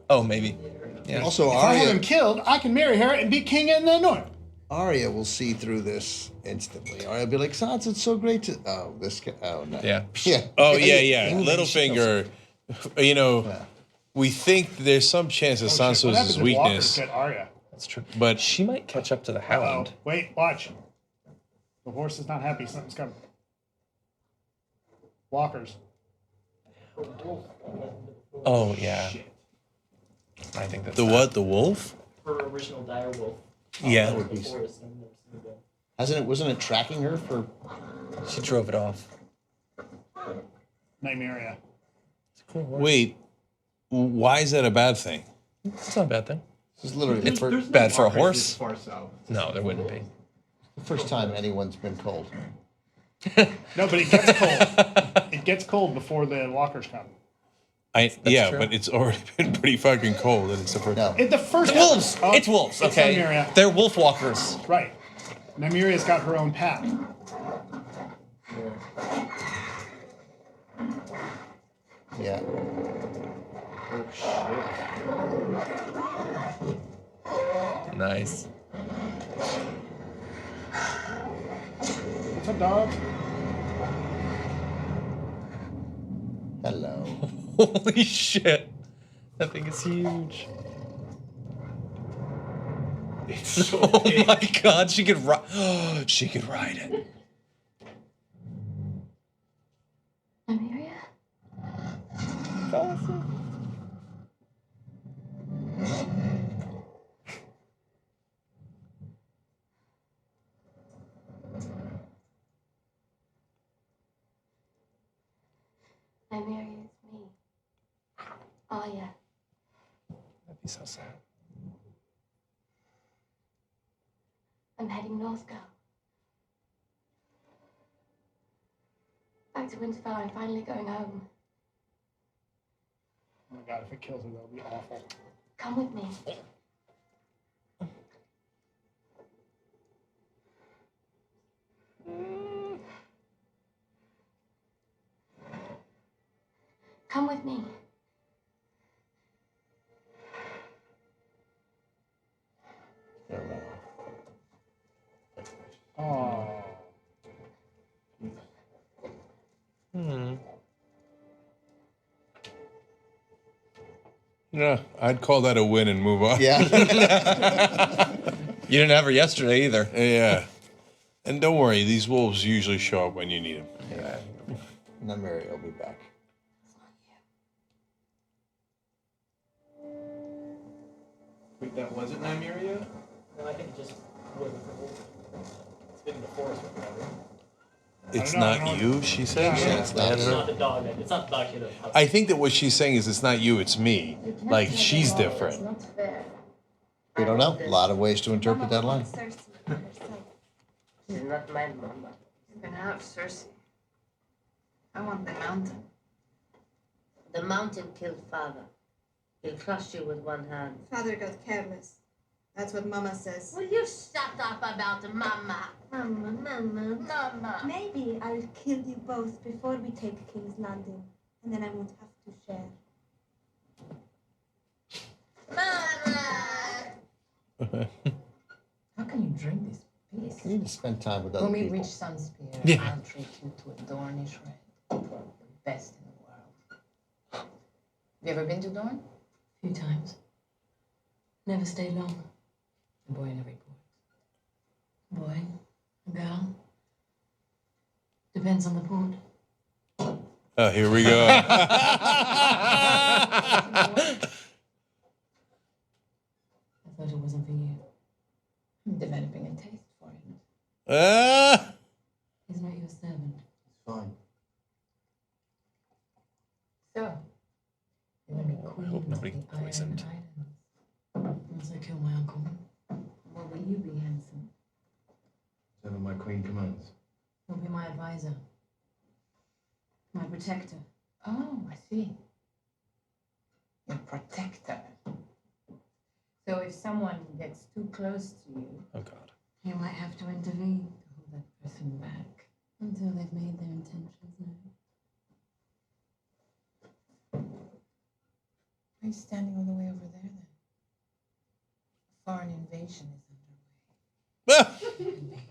Oh, maybe. Yeah. Also, If I have Arya. him killed, I can marry her and be king in the north. Arya will see through this instantly. Arya will be like, Sansa, it's so great to. Oh, this guy. Oh, no. Yeah. Yeah. Oh, yeah. Littlefinger, we think there's some chance that Sansa's his weakness. Get Arya. That's true. But she might catch up to the Hound. Wait, watch. The horse is not happy. Something's coming. Walkers. Oh, yeah. I think that's the what? The wolf? Her original dire wolf. Yeah. That would be. Forest, I've never seen it. Wasn't it tracking her for? She drove it off. Nymeria. It's a cool horse. Wait, why is that a bad thing? It's not a bad thing. It's literally It's bad for a horse. Far south. No, there wouldn't be. The first time anyone's been cold. No, but it gets cold. It gets cold before the walkers come. true. But it's already been pretty fucking cold, and it's the first. The first wolves. Oh, It's wolves. it's Okay, Nymeria. they're wolf walkers. Right. Nymeria's got her own path. Yeah. Nice. What's up, dog? Hello. Holy shit. That thing is huge. It's so Oh big. my god, she could ride. She could ride it. Nymeria? Nymeria is me. Arya. That'd be so sad. I'm heading north, girl. Back to Winterfell. I'm finally going home. Oh my god, if it kills her, that'll be awful. Come with me. Come with me. Oh. Yeah, I'd call that a win and move on. Yeah. You didn't have her yesterday either. Yeah. And don't worry, these wolves usually show up when you need them. Yeah. Nymeria will be back. Wait, that wasn't Nymeria? No, I think it just wasn't her wolf. It's been in the forest for forever. It's not you, she said? It's not the dog. It's not the dog she had. I think that what she's saying is it's not you, it's me. Like, she's different. Not fair. We don't know. A lot of ways to interpret that line. Cersei herself. She's not my mama. You can have Cersei. I want the mountain. The mountain killed father. He'll crush you with one hand. Father got careless. That's what Mama says. Will you shut up about mama? Mama. Maybe I'll kill you both before we take King's Landing, and then I won't have to share. How can you drink this piece? You need to spend time with other When we people. reach Sunspear, Yeah. I'll treat you to a Dornish red. The best in the world. Have you ever been to Dorne? A few times. Never stayed long. A boy in every port. A boy, a girl. Depends on the port. Oh, here we go. I thought it wasn't for you. He's not your servant. Fine. So, you want to be queen I hope nobody of the Iron poisoned. Islands. Once I kill my uncle, what will you be, handsome? Whatever my queen commands. You'll be my advisor. My protector. Oh, I see. Your protector. So if someone gets too close to you, Oh God. you might have to intervene to hold that person back until they've made their intentions known. Why are you standing all the way over there then? A foreign invasion is underway.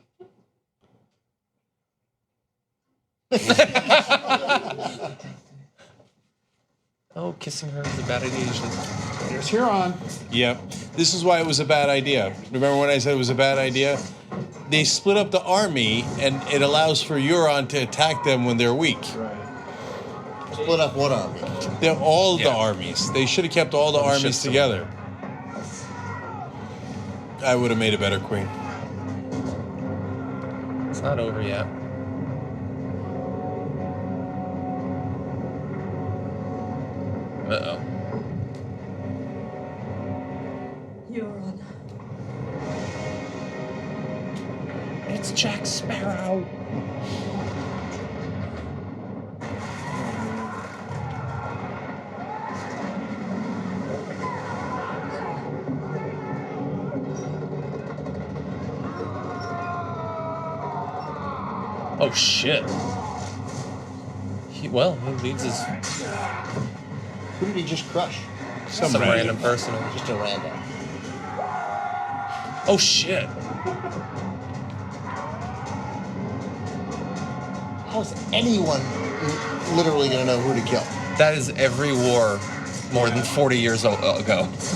Oh, kissing her is a bad idea usually. There's Huron. Yep. This is why it was a bad idea. Remember when I said it was a bad idea? They split up the army, and it allows for Euron to attack them when they're weak. Split up what army? They're all the armies. They should have kept all the armies together. I would have made a better queen. It's not over yet. Uh-oh. Euron. It's Jack Sparrow. Oh shit. He leads his Who did he just crush? some random person. Just a random. Oh shit. How is anyone literally going to know who to kill? That is every war more than 40 years ago.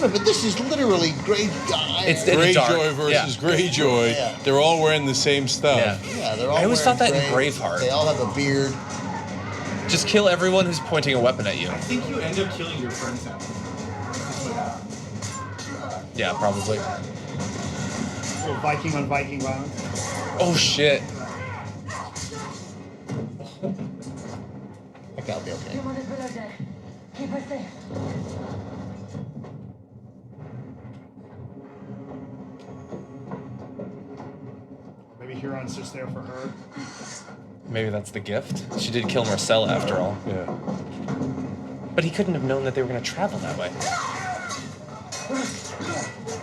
But this is literally Greyjoy. It's in the dark. Greyjoy versus Greyjoy. Yeah. They're all wearing the same stuff. Yeah, they're all I always thought that in wearing Braveheart. They all have a beard. Just kill everyone who's pointing a weapon at you. I think you end up killing your friends now. Yeah, probably. Little Viking on Viking violence. Oh shit. I gotta be okay. Someone is below deck. Keep her safe. Maybe Huron's just there for her. Maybe that's the gift. She did kill Marcella after all. Yeah. But he couldn't have known that they were going to travel that way.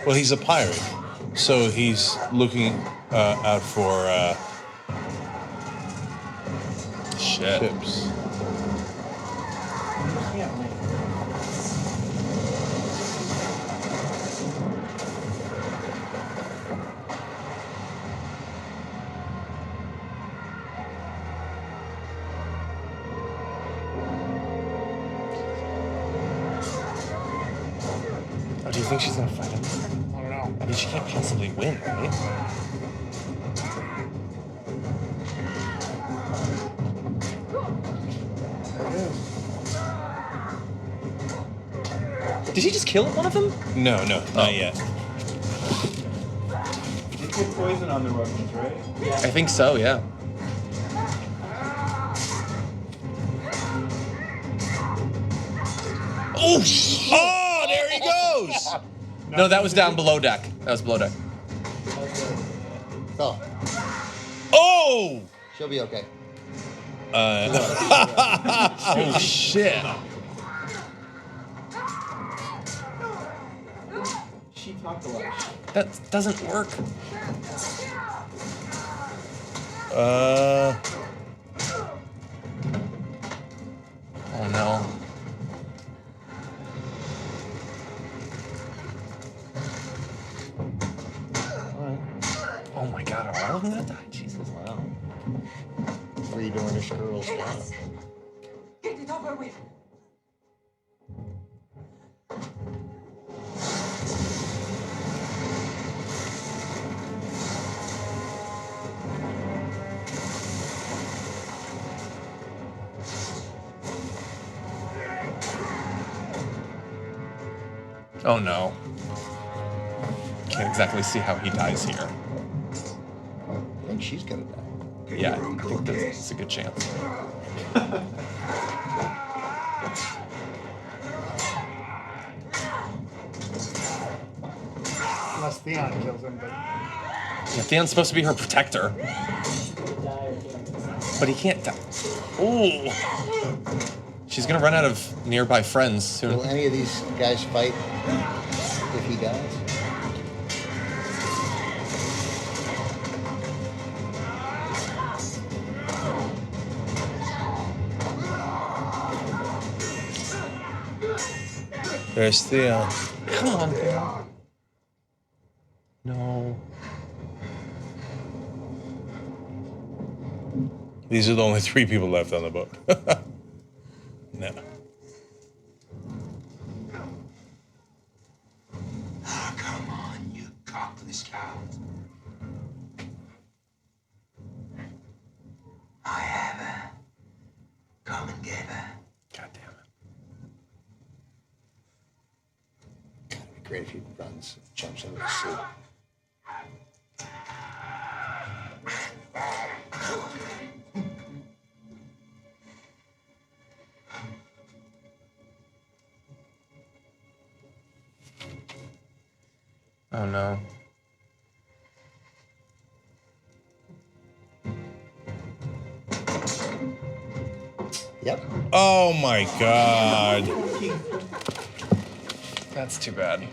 Well, he's a pirate, so he's looking out for ships. Oh, do you think she's going to fight him? I don't know. I mean, she can't possibly win, right? Did he just kill one of them? No, not yet. You put poison on the Russians, right? I think so, yeah. Oh, shit! Oh, there he goes! No, that was down below deck. That was below deck. Oh, Oh! she'll be okay. Oh, shit. She talked a lot of shit. That doesn't work. Uh, Oh, no. Oh, my God. Are all of them going to die? Jesus. Wow. Three Dornish girls. Wow. Get it over with. Oh, no. Can't exactly see how he dies here. I think think she's gonna die. Yeah, I think that's a good chance. Unless Theon kills him, but Yeah, Theon's supposed to be her protector. But he can't die. Ooh. She's gonna run out of nearby friends soon. Will any of these guys fight if he dies? There's Theon. Come on, Theon. No. These are the only 3 people left on the boat. No. Ah, come on, you cockless coward. I have her. Come and get her. God damn it. It'd be great if he runs, jumps into the sea. Oh no. Yep. Oh my God. That's too bad.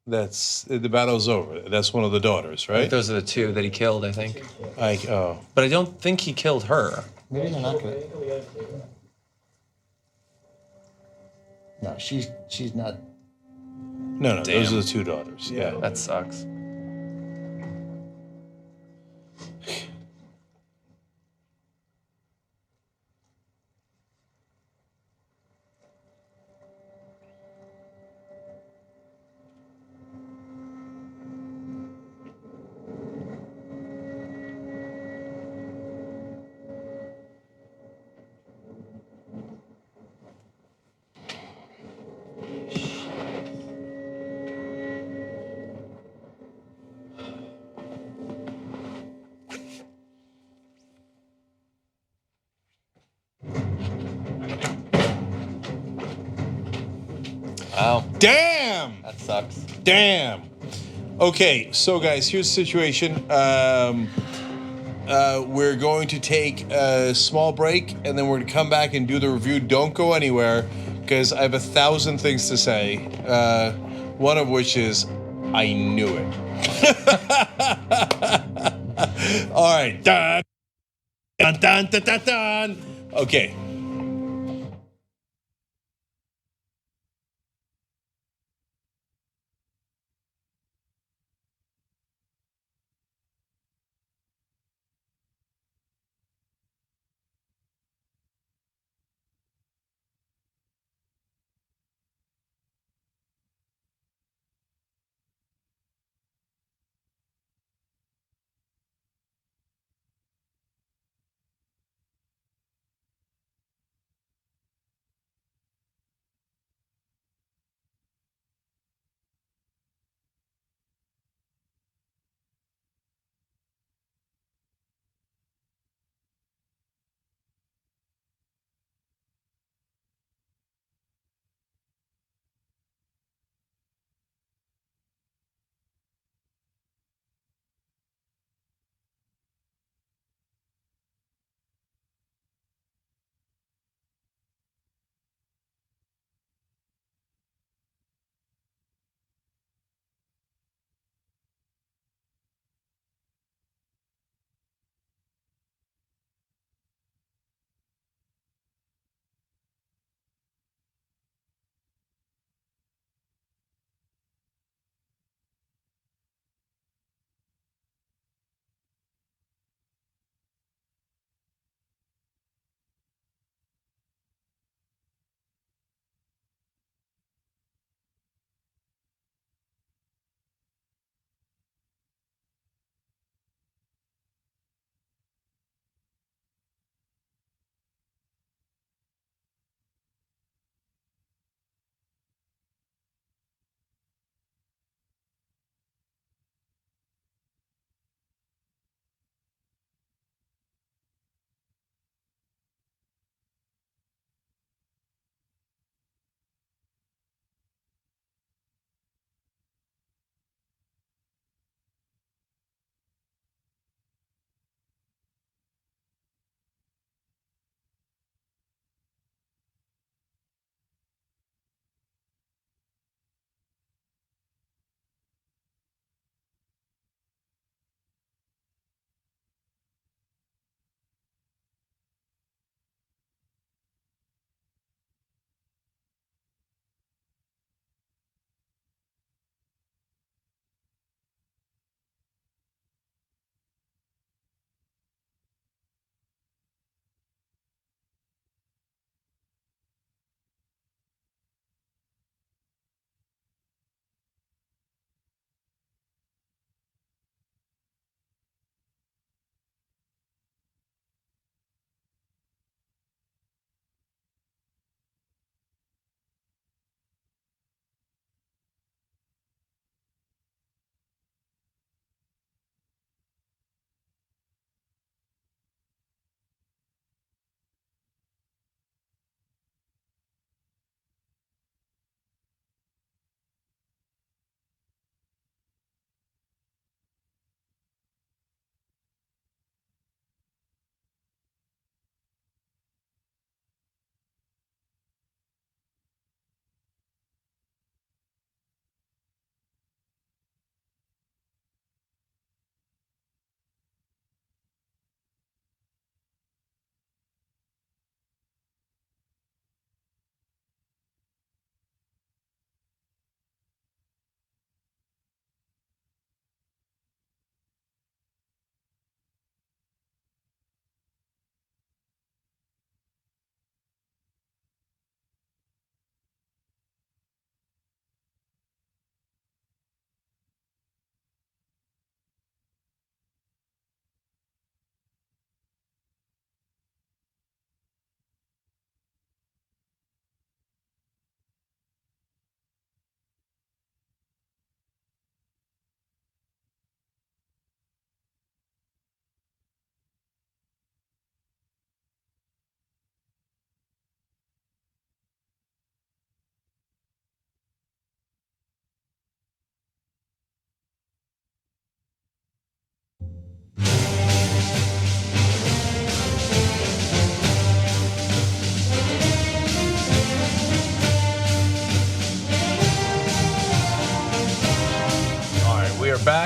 That's the battle's over. That's one of the daughters, I think right? those are the 2 that he killed, I think. Oh. But I don't think he killed her. Maybe they're not gonna. No, she's not. No, those Damn. are the 2 daughters. Yeah. That sucks. Wow. Damn! That sucks. Damn. Okay, so guys, here's the situation. We're going to take a small break, and then we're going to come back and do the review. Don't go anywhere, because I have 1,000 things to say. One of which is, I knew it. All right. Dun, dun, dun, dun, dun, dun. Okay.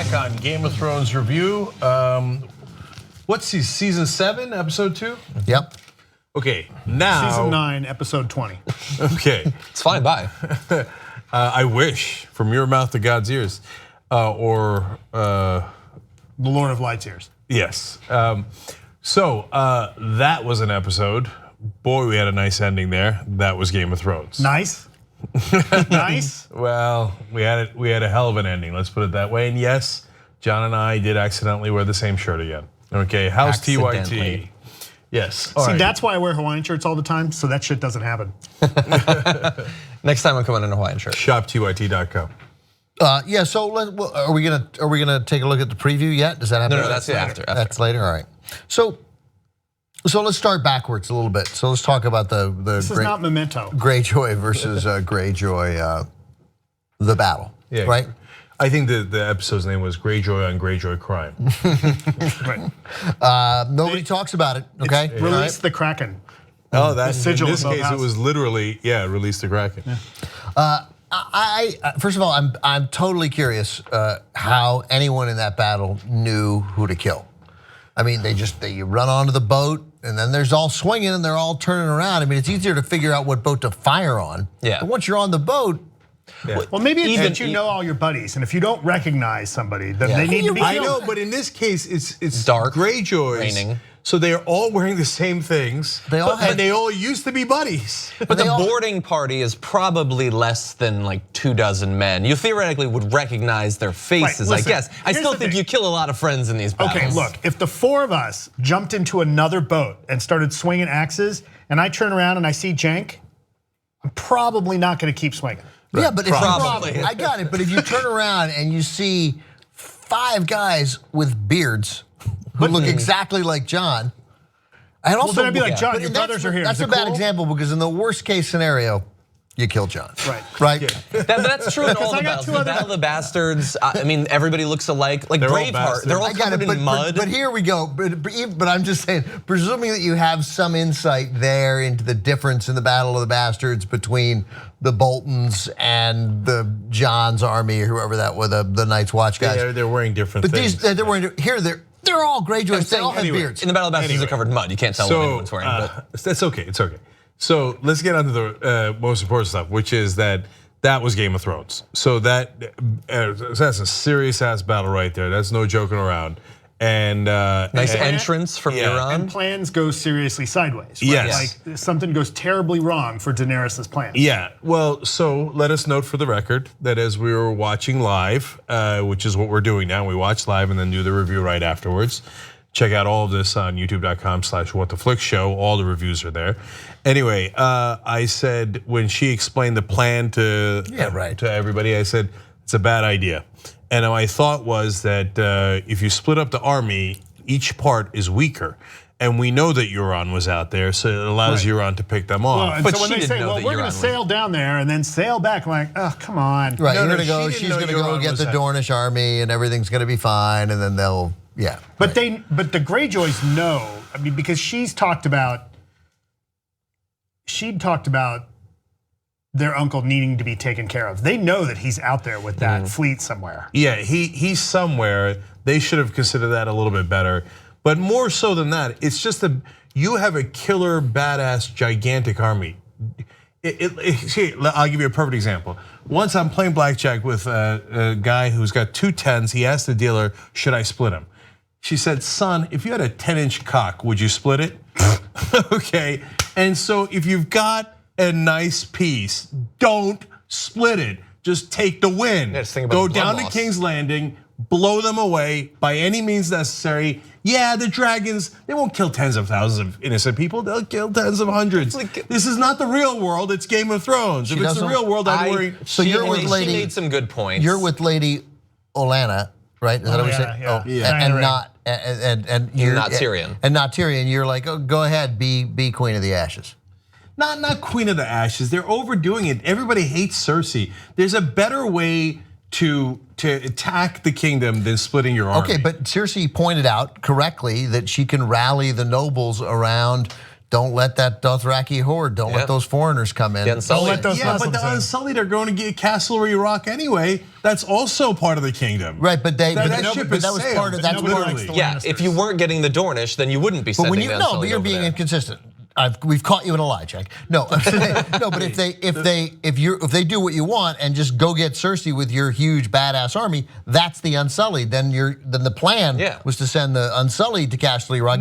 back on Game of Thrones review. What's season 7, episode 2? Yep. Okay, now Season 9, episode 20. Okay, it's flying by. I wish, from your mouth to God's ears, or the Lord of Light's ears. Yes. So that was an episode. Boy, we had a nice ending there. That was Game of Thrones. Nice. Nice. Well, we had a hell of an ending. Let's put it that way. And yes, John and I did accidentally wear the same shirt again. Okay, how's TYT? Yes. See, that's why I wear Hawaiian shirts all the time, so that shit doesn't happen. Next time I'm coming in a Hawaiian shirt. ShopTYT.com. Yeah. So are we gonna take a look at the preview yet? Does that happen? No, that's after. That's later. All right. So let's start backwards a little bit. So let's talk about the This is not Memento. Greyjoy versus Greyjoy, the battle. Yeah. Right. I think the episode's name was Greyjoy on Greyjoy Crime. Right. Nobody talks about it. Okay. Release the Kraken. Oh, that's in sigil this above case house. it was literally release the Kraken. Yeah. First of all, I'm totally curious how anyone in that battle knew who to kill. I mean, they run onto the boat and then there's all swinging and they're all turning around. I mean, it's easier to figure out what boat to fire on. Yeah. But once you're on the boat. Yeah. Well, maybe it's that you know all your buddies, and if you don't recognize somebody, then they need to be I killed. know, but in this case, it's dark, Greyjoys. raining. So they are all wearing the same things. And they all used to be buddies. But the boarding party is probably less than like 24 men. You theoretically would recognize their faces, Right, listen, I guess. I here's still the think thing. you kill a lot of friends in these battles. Okay, look, if the 4 of us jumped into another boat and started swinging axes, and I turn around and I see Cenk, I'm probably not going to keep swinging. Yeah, but Probably. I got it. But if you turn around and you see 5 guys with beards who look exactly like Jon, and also then I'd be like, Jon, but your that's- brothers are here. That's Is a it bad cool? example because in the worst case scenario, you kill Jon. Right. Right. That's true in all I the got battles. 2 The other- Battle of the Bastards. I mean, everybody looks alike. Like They're all Braveheart, bastards. they're all I got covered it, in mud. but here we go. But I'm just saying, presuming that you have some insight there into the difference in the Battle of the Bastards between the Boltons and the Jon's army, or whoever that were, the Night's Watch guys. They're wearing different But things. they're wearing here. They're all Greyjoys. They all have beards. In the Battle of the Bastards, they're covered in mud. You can't tell what anyone's wearing. But That's okay, it's okay. So let's get on to the most important stuff, which is that was Game of Thrones. So that's a serious ass battle right there. That's no joking around. And nice entrance from Euron. And plans go seriously sideways. Right? Yes. Like something goes terribly wrong for Daenerys' plans. Yeah, well, so let us note for the record that as we were watching live, which is what we're doing now, we watch live and then do the review right afterwards. Check out all of this on youtube.com/whattheflickshow. All the reviews are there. Anyway, I said when she explained the plan to everybody, I said it's a bad idea. And my thought was that if you split up the army, each part is weaker. And we know that Euron was out there, so it allows Euron to pick them off. Well, and But so when she they didn't say, know well, that we're Euron going was- to sail down there and then sail back, I'm like, oh, come on. Right, No, you're no, gonna go. she She's didn't know gonna go Euron get was the out. Dornish army, and everything's gonna be fine. And then they'll, But the Greyjoys know. I mean, because she'd talked about their uncle needing to be taken care of. They know that he's out there with that fleet somewhere. Yeah, he's somewhere. They should have considered that a little bit better. But more so than that, it's just you have a killer, badass, gigantic army. I'll give you a perfect example. Once I'm playing blackjack with a guy who's got 2 10s. He asked the dealer, should I split them? She said, son, if you had a 10-inch cock, would you split it? Okay, and so if you've got a nice piece, don't split it. Just take the win. Yeah, just think about Go the blood down to loss. King's Landing, blow them away by any means necessary. Yeah, the dragons, they won't kill tens of thousands of innocent people. They'll kill tens of hundreds. This is not the real world, it's Game of Thrones. If it's the real world, I'd worry. So you're with Lady. She made some good points. You're with Lady Olenna, right? Is that what we said? And not and you're not Tyrion. And not Tyrion. You're like, oh, go ahead, be Queen of the Ashes. Not Queen of the Ashes. They're overdoing it. Everybody hates Cersei. There's a better way to attack the kingdom than splitting your army. Okay, but Cersei pointed out correctly that she can rally the nobles around don't let that Dothraki horde, don't let those foreigners come in. Don't let those but the Unsullied are going to get Castlereagh Rock anyway. That's also part of the kingdom. Right, but that was part of that. Yeah, if you weren't getting the Dornish, then you wouldn't be sending the Unsullied. No, but you're being inconsistent. We've caught you in a lie, Jack. No, but if they do what you want and just go get Cersei with your huge badass army, that's the Unsullied. Then the plan was to send the Unsullied to Casterly Rock.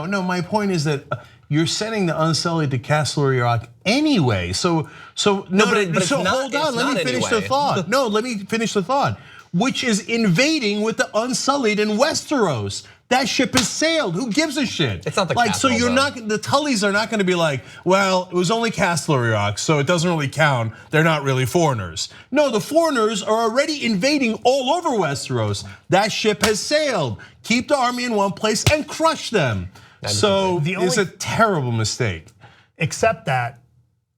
No. My point is that you're sending the Unsullied to Casterly Rock anyway. So hold on. Let me finish the thought. No, let me finish the thought. Which is invading with the Unsullied in Westeros. That ship has sailed. Who gives a shit? It's not the so you're not. The Tullys are not going to be like, well, it was only Casterly Rock, so it doesn't really count. They're not really foreigners. No, the foreigners are already invading all over Westeros. That ship has sailed. Keep the army in one place and crush them. So it's a terrible mistake. Except that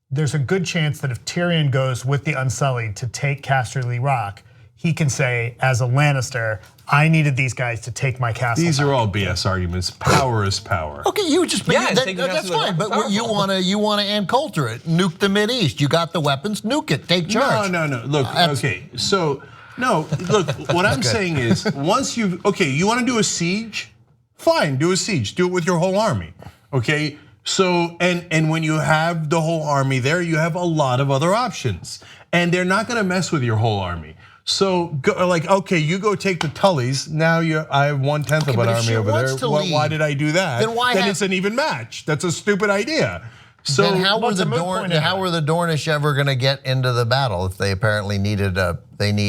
there's a good chance that if Tyrion goes with the Unsullied to take Casterly Rock, he can say, as a Lannister, I needed these guys to take my castle. These are all BS arguments. Power is power. Okay, you just that's fine. But you want to Ann-Coulter it, nuke the Mideast. You got the weapons, nuke it, take charge. No. Look, okay, so no. Look, what I'm saying is, once you want to do a siege, fine, do a siege. Do it with your whole army. Okay. So and when you have the whole army there, you have a lot of other options, and they're not going to mess with your whole army. So, okay, you go take the Tullys. Now I have 1/10 of an army over there. Why did I do that? Then it's an even match. That's a stupid idea. So then how were the Dornish ever going to get into the battle if they apparently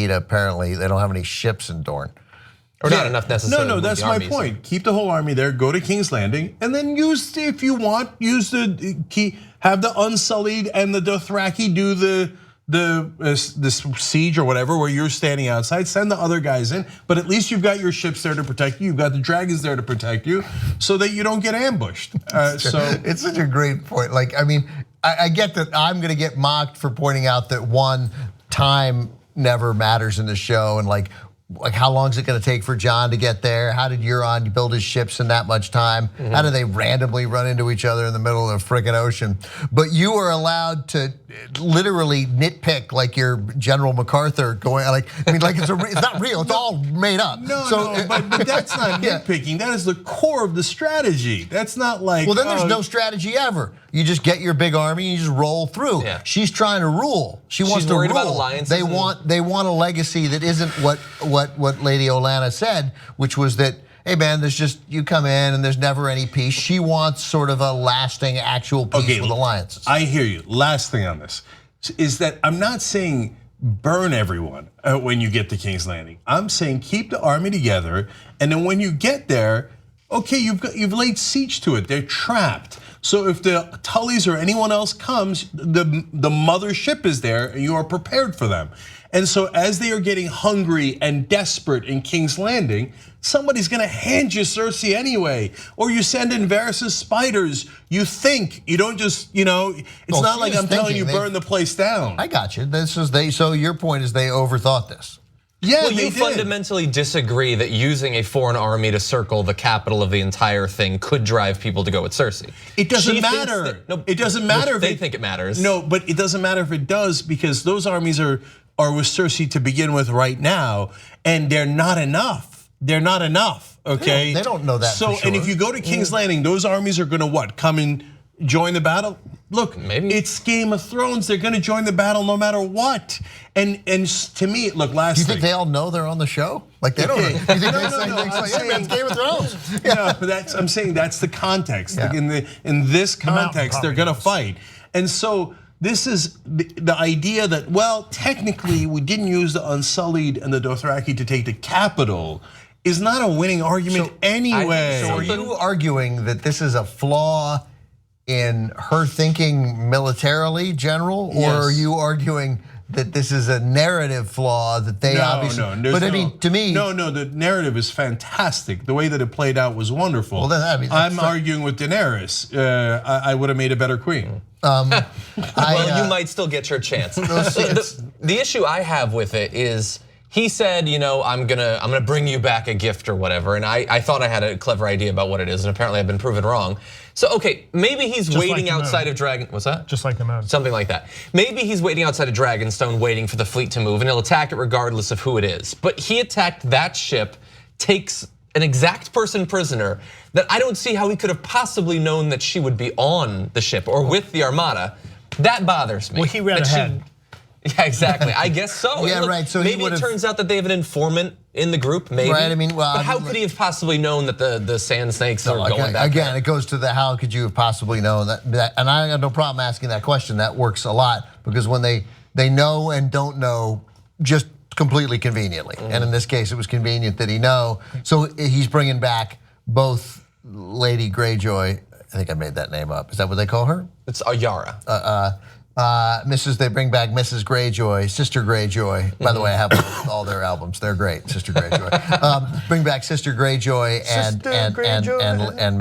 apparently they don't have any ships in Dorne? Or not enough necessarily. No, that's my point. Keep the whole army there. Go to King's Landing, and then if you want, have the Unsullied and the Dothraki do the siege or whatever, where you're standing outside. Send the other guys in, but at least you've got your ships there to protect you. You've got the dragons there to protect you, so that you don't get ambushed. It's such a great point. I get that I'm going to get mocked for pointing out that time never matters in the show, and like how long is it going to take for Jon to get there? How did Euron build his ships in that much time? How do they randomly run into each other in the middle of the freaking ocean? But you are allowed to literally nitpick like your General MacArthur going it's not real. It's all made up. But that's not nitpicking. That is the core of the strategy. That's not like then there's no strategy ever. You just get your big army and you just roll through. Yeah. She's trying to rule. She wants to rule. About alliances. They want a legacy that isn't what Lady Olenna said, which was that, hey man, there's just, you come in and there's never any peace. She wants sort of a lasting actual peace with alliances. I hear you. Last thing on this is that I'm not saying burn everyone when you get to King's Landing. I'm saying keep the army together, and then when you get there, okay, you've laid siege to it. They're trapped. So if the Tullys or anyone else comes, the mother ship is there, and you are prepared for them. And so as they are getting hungry and desperate in King's Landing, somebody's gonna hand you Cersei anyway. Or you send in Varys' spiders. You think, you don't just, it's not like I'm telling you burn the place down. I got you. So your point is they overthought this. Yeah, well, you fundamentally disagree that using a foreign army to circle the capital of the entire thing could drive people to go with Cersei. It doesn't matter. It doesn't matter if they think it matters. No, but it doesn't matter if it does, because those armies are with Cersei to begin with right now, and they're not enough. They're not enough. Okay, they don't know that. So, and if you go to King's Landing, those armies are going to come and join the battle? Look, maybe it's Game of Thrones. They're going to join the battle no matter what. And to me, look, last thing. Do you think they all know they're on the show? Like they don't know. You think they say, it's Game of Thrones? No, but I'm saying that's the context. Yeah. Like in this context, they're going to fight. And so this is the idea that, well, technically we didn't use the Unsullied and the Dothraki to take the capital is not a winning argument anyway. So are you arguing that this is a flaw in her thinking militarily, General? Or are you arguing that this is a narrative flaw that they obviously? No. But I mean, to me, no. The narrative is fantastic. The way that it played out was wonderful. Well, I'm arguing with Daenerys. I would have made a better queen. Well, you might still get your chance. The issue I have with it is he said, I'm gonna bring you back a gift or whatever, and I thought I had a clever idea about what it is, and apparently I've been proven wrong. So okay, maybe he's Just waiting like the outside moon. of Dragon. What's that? Just like the moon. Something like that. Maybe he's waiting outside of Dragonstone, waiting for the fleet to move, and he'll attack it regardless of who it is. But he attacked that ship, takes an exact person prisoner that I don't see how he could have possibly known that she would be on the ship or with the Armada. That bothers me. Well, he read ahead. Yeah, exactly. I guess so. Yeah, Look, right. So maybe it turns out that they have an informant in the group. Maybe. Right. I mean, well, but how could he have possibly known that the sand snakes are going back? Again, it goes to the how could you have possibly known that? And I have no problem asking that question. That works a lot because when they know and don't know, just completely conveniently. And in this case, it was convenient that he know. So he's bringing back both Lady Greyjoy. I think I made that name up. Is that what they call her? It's Yara. They bring back Mrs. Greyjoy, Sister Greyjoy. By the way, I have all their albums. They're great, Sister Greyjoy. Bring back Sister Greyjoy and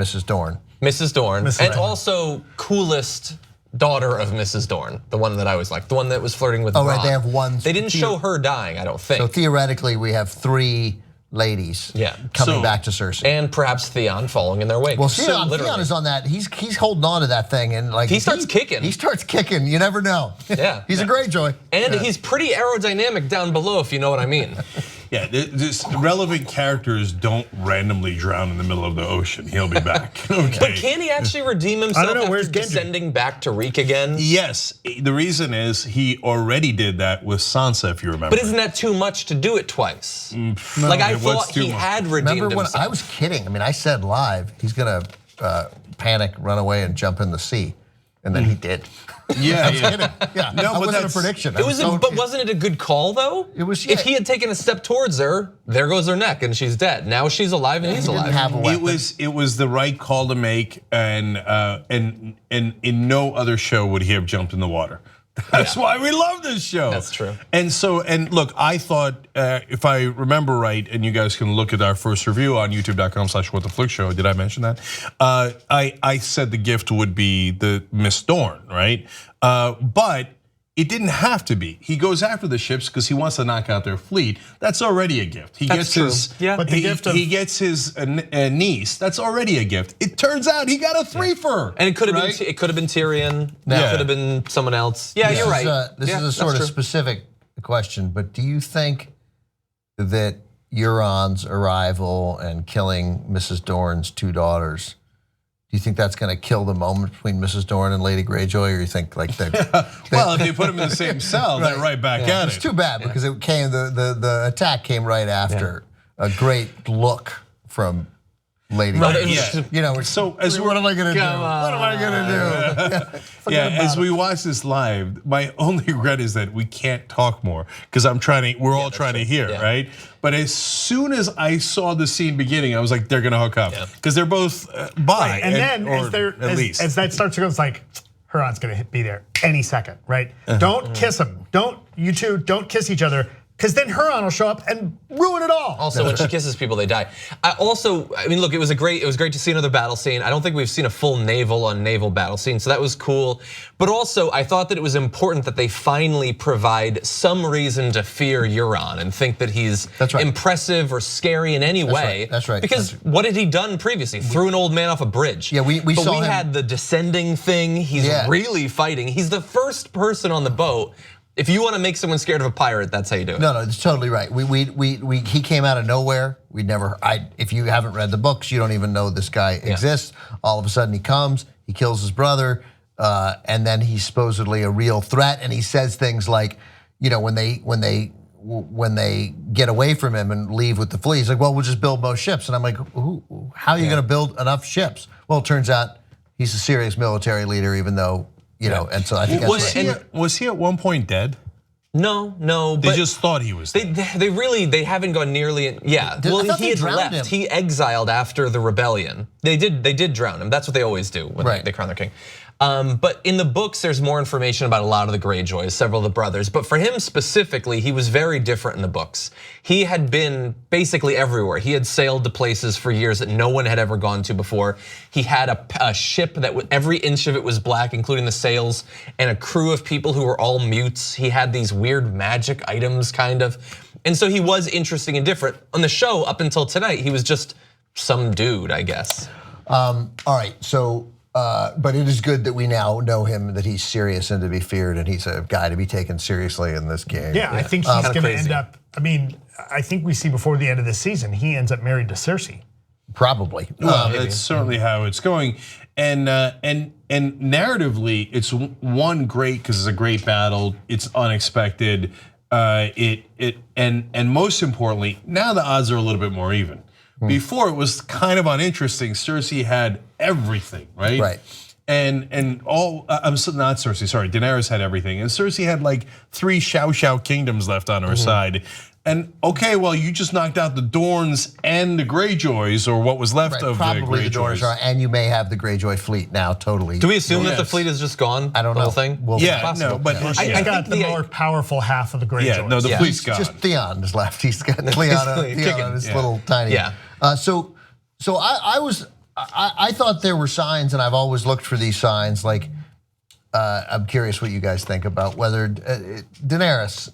Mrs. Dorne. Mrs. Dorne, and also coolest daughter of Mrs. Dorne, the one that I always liked, the one that was flirting with. Oh, right, they have one. They didn't show her dying, I don't think. So theoretically, we have 3 ladies coming back to Cersei. And perhaps Theon following in their wake. Well, Theon is on that. He's holding on to that thing, and like he starts kicking. He starts kicking. You never know. Yeah, he's a Greyjoy, and he's pretty aerodynamic down below, if you know what I mean. Yeah, this relevant characters don't randomly drown in the middle of the ocean. He'll be back. Okay. But can he actually redeem himself after descending back to Reek again? Yes, the reason is he already did that with Sansa, if you remember. But isn't that too much to do it twice? Like I thought he had redeemed Remember when himself. I was kidding? I mean, I said live, he's gonna panic, run away, and jump in the sea, and then he did. Yeah, I was kidding. Yeah, no, that but wasn't a prediction. But wasn't it a good call though? It was. If he had taken a step towards her, there goes her neck, and she's dead. Now she's alive, and he's alive. It was the right call to make, and in no other show would he have jumped in the water. That's why we love this show. That's true. And look, I thought, if I remember right, and you guys can look at our first review on youtube.com/whattheflickshow. Did I mention that? I said the gift would be the Miss Dorne, right? But it didn't have to be. He goes after the ships because he wants to knock out their fleet. That's already a gift. He gets his niece. That's already a gift. It turns out he got a threefer. And it could have been. It could have been Tyrion. It could have been someone else. Yeah, you're right. This is a sort of specific question, but do you think that Euron's arrival and killing Mrs. Dorne's 2 daughters, do you think that's going to kill the moment between Mrs. Dorne and Lady Greyjoy, or you think like they? Well, if you put them in the same cell, they're right back at it. It's too bad because it came. The attack came right after a great look from Lady. Right. Greyjoy. So as what am I going to do? What am I going to do? As we watch this live, my only regret is that we can't talk more because we're all trying to hear, right? But as soon as I saw the scene beginning, I was like, they're gonna hook up because they're both bi. Right. And then as that starts to go, it's like Huron's gonna be there any second, right? Don't kiss him. You two don't kiss each other. Because then Huron will show up and ruin it all. Also, when she kisses people, they die. I mean, look, it was great to see another battle scene. I don't think we've seen a full naval on naval battle scene, so that was cool. But also, I thought that it was important that they finally provide some reason to fear Euron and think that he's impressive or scary in any way. That's right. Because what had he done previously? Threw an old man off a bridge. Yeah, we saw him. Had the descending thing. He's really fighting. He's the first person on the boat. If you want to make someone scared of a pirate, that's how you do it. No, it's totally right. He came out of nowhere. If you haven't read the books, you don't even know this guy exists. All of a sudden, he comes, he kills his brother, and then he's supposedly a real threat. And he says things like, when they get away from him and leave with the fleet, he's like, well, we'll just build more ships. And I'm like, how are you going to build enough ships? Well, it turns out he's a serious military leader, even though. And so I think was he at one point dead? No. They just thought he was dead. They haven't gone nearly. Yeah. Well, he had left. He exiled after the rebellion. They did drown him. That's what they always do when they crown their king. But in the books, there's more information about a lot of the Greyjoys, several of the brothers. But for him specifically, he was very different in the books. He had been basically everywhere. He had sailed to places for years that no one had ever gone to before. He had a ship that every inch of it was black, including the sails, and a crew of people who were all mutes. He had these weird magic items, kind of. And so he was interesting and different. On the show, up until tonight, he was just some dude, I guess. All right, so. But it is good that we now know him, that he's serious and to be feared, and he's a guy to be taken seriously in this game. Yeah, I think he's going to end up. I mean, I think we see before the end of the season, he ends up married to Cersei. Probably. Well, that's certainly how it's going, and narratively, it's one great because it's a great battle. It's unexpected. And most importantly, now the odds are a little bit more even. Before it was kind of uninteresting. Cersei had everything, right? Right. And all I'm not Cersei, sorry, Daenerys had everything, and Cersei had like 3 Shao kingdoms left on her side. And okay, well, you just knocked out the Dorns and the Greyjoys, or what was left of probably the Greyjoys. And you may have the Greyjoy fleet now, totally. Do we assume that the fleet is just gone? I don't know. The whole thing? Well, yeah, no, but I got the more powerful half of the Greyjoys. Yeah, no, the fleet's gone. Just Theon is left. He's got Theon on his little tiny. Yeah. So I thought there were signs, and I've always looked for these signs. Like, I'm curious what you guys think about whether Daenerys,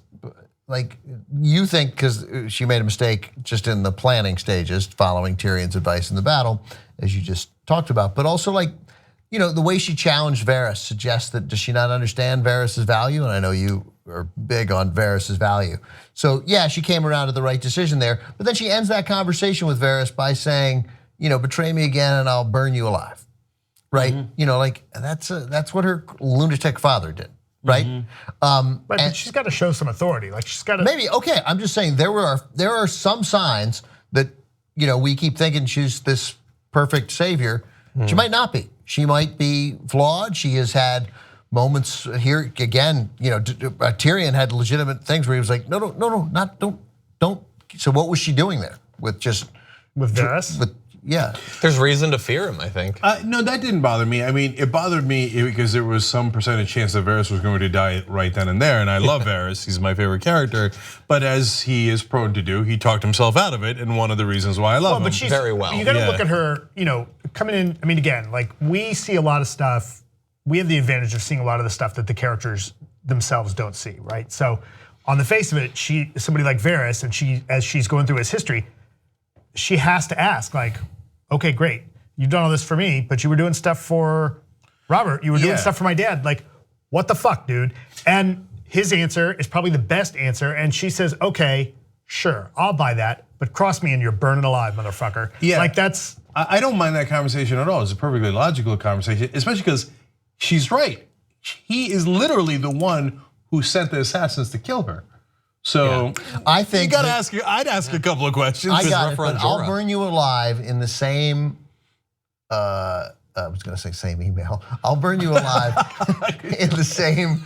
like, you think because she made a mistake just in the planning stages, following Tyrion's advice in the battle, as you just talked about, but also like, you know, the way she challenged Varys suggests that does she not understand Varys' value? And I know you are big on Varys' value. So yeah, she came around to the right decision there, but then she ends that conversation with Varys by saying, you know, betray me again and I'll burn you alive, right? You know, like that's what her lunatic father did, right? But she's got to show some authority. Like she's got to maybe okay. I'm just saying there are some signs that, you know, we keep thinking she's this perfect savior. She might not be. She might be flawed. She has had moments here again. You know, Tyrion had legitimate things where he was like, no, don't. So what was she doing there with Varys? Yeah, there's reason to fear him, I think. No, that didn't bother me. I mean, it bothered me because there was some percentage chance that Varys was going to die right then and there, and I love Varys. He's my favorite character. But as he is prone to do, he talked himself out of it, and one of the reasons why I love him. But she's, very well. You got to look at her, you know, coming in. I mean, again, like we see a lot of stuff. We have the advantage of seeing a lot of the stuff that the characters themselves don't see, right? So, on the face of it, somebody like Varys, and as she's going through his history, she has to ask, like, okay, great, you've done all this for me, but you were doing stuff for Robert. You were doing stuff for my dad. Like, what the fuck, dude? And his answer is probably the best answer. And she says, okay, sure, I'll buy that, but cross me and you're burning alive, motherfucker. Yeah, like that's. I don't mind that conversation at all. It's a perfectly logical conversation, especially because she's right. He is literally the one who sent the assassins to kill her. So I think you gotta ask. I'd ask a couple of questions. I got it, but I'll burn you alive in the same. I was gonna say same email. I'll burn you alive in the same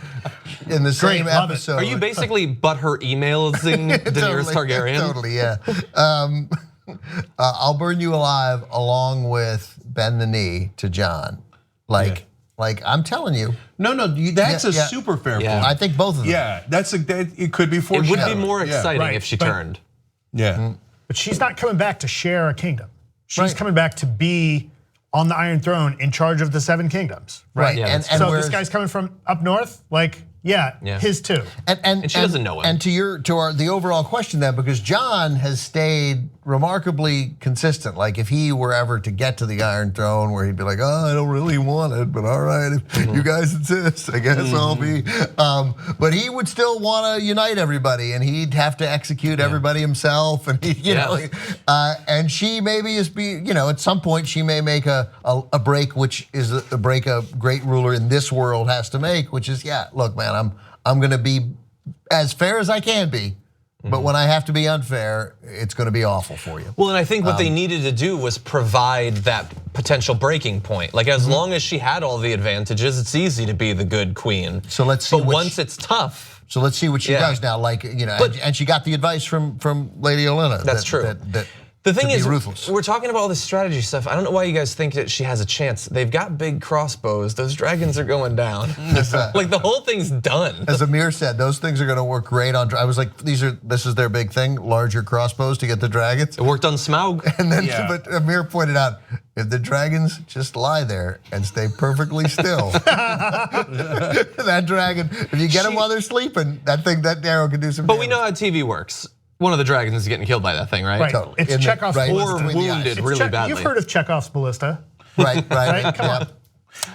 episode. Are you basically her emailing Daenerys Targaryen? Totally, yeah. I'll burn you alive along with bend the knee to Jon, like I'm telling you. No, that's a super fair point. I think both of them. Yeah, it could be foreshadowed. It would be more exciting if she turned. Yeah. But she's not coming back to share a kingdom. She's coming back to be on the Iron Throne in charge of the 7 kingdoms. Right. Yeah, and so this guy's coming from up north, like, his too. And she doesn't know him. And to the overall question then, because Jon has stayed remarkably consistent. Like if he were ever to get to the Iron Throne, where he'd be like, oh, I don't really want it, but all right, if you guys insist, I guess I'll be. But he would still want to unite everybody, and he'd have to execute everybody himself, and you know, and she maybe at some point she may make a break, which is a break a great ruler in this world has to make, which is look, man. I'm gonna be as fair as I can be, but when I have to be unfair, it's gonna be awful for you. Well, and I think what they needed to do was provide that potential breaking point. Like as long as she had all the advantages, it's easy to be the good queen. So let's see. But once it's tough. So let's see what she does now. Like and she got the advice from Lady Olenna. That's true. The thing is, ruthless. we're talking about all this strategy stuff. I don't know why you guys think that she has a chance. They've got big crossbows. Those dragons are going down. Like the whole thing's done. As Amir said, those things are going to work great on. I was like, this is their big thing, larger crossbows to get the dragons. It worked on Smaug. And then, but Amir pointed out, if the dragons just lie there and stay perfectly still, that dragon, if you get them while they're sleeping, that arrow can do some But damage. we know how TV works. One of the dragons is getting killed by that thing, right? Right. Totally. It's Chekhov's right ballista. Or wounded really badly. You've heard of Chekhov's ballista. Right. Come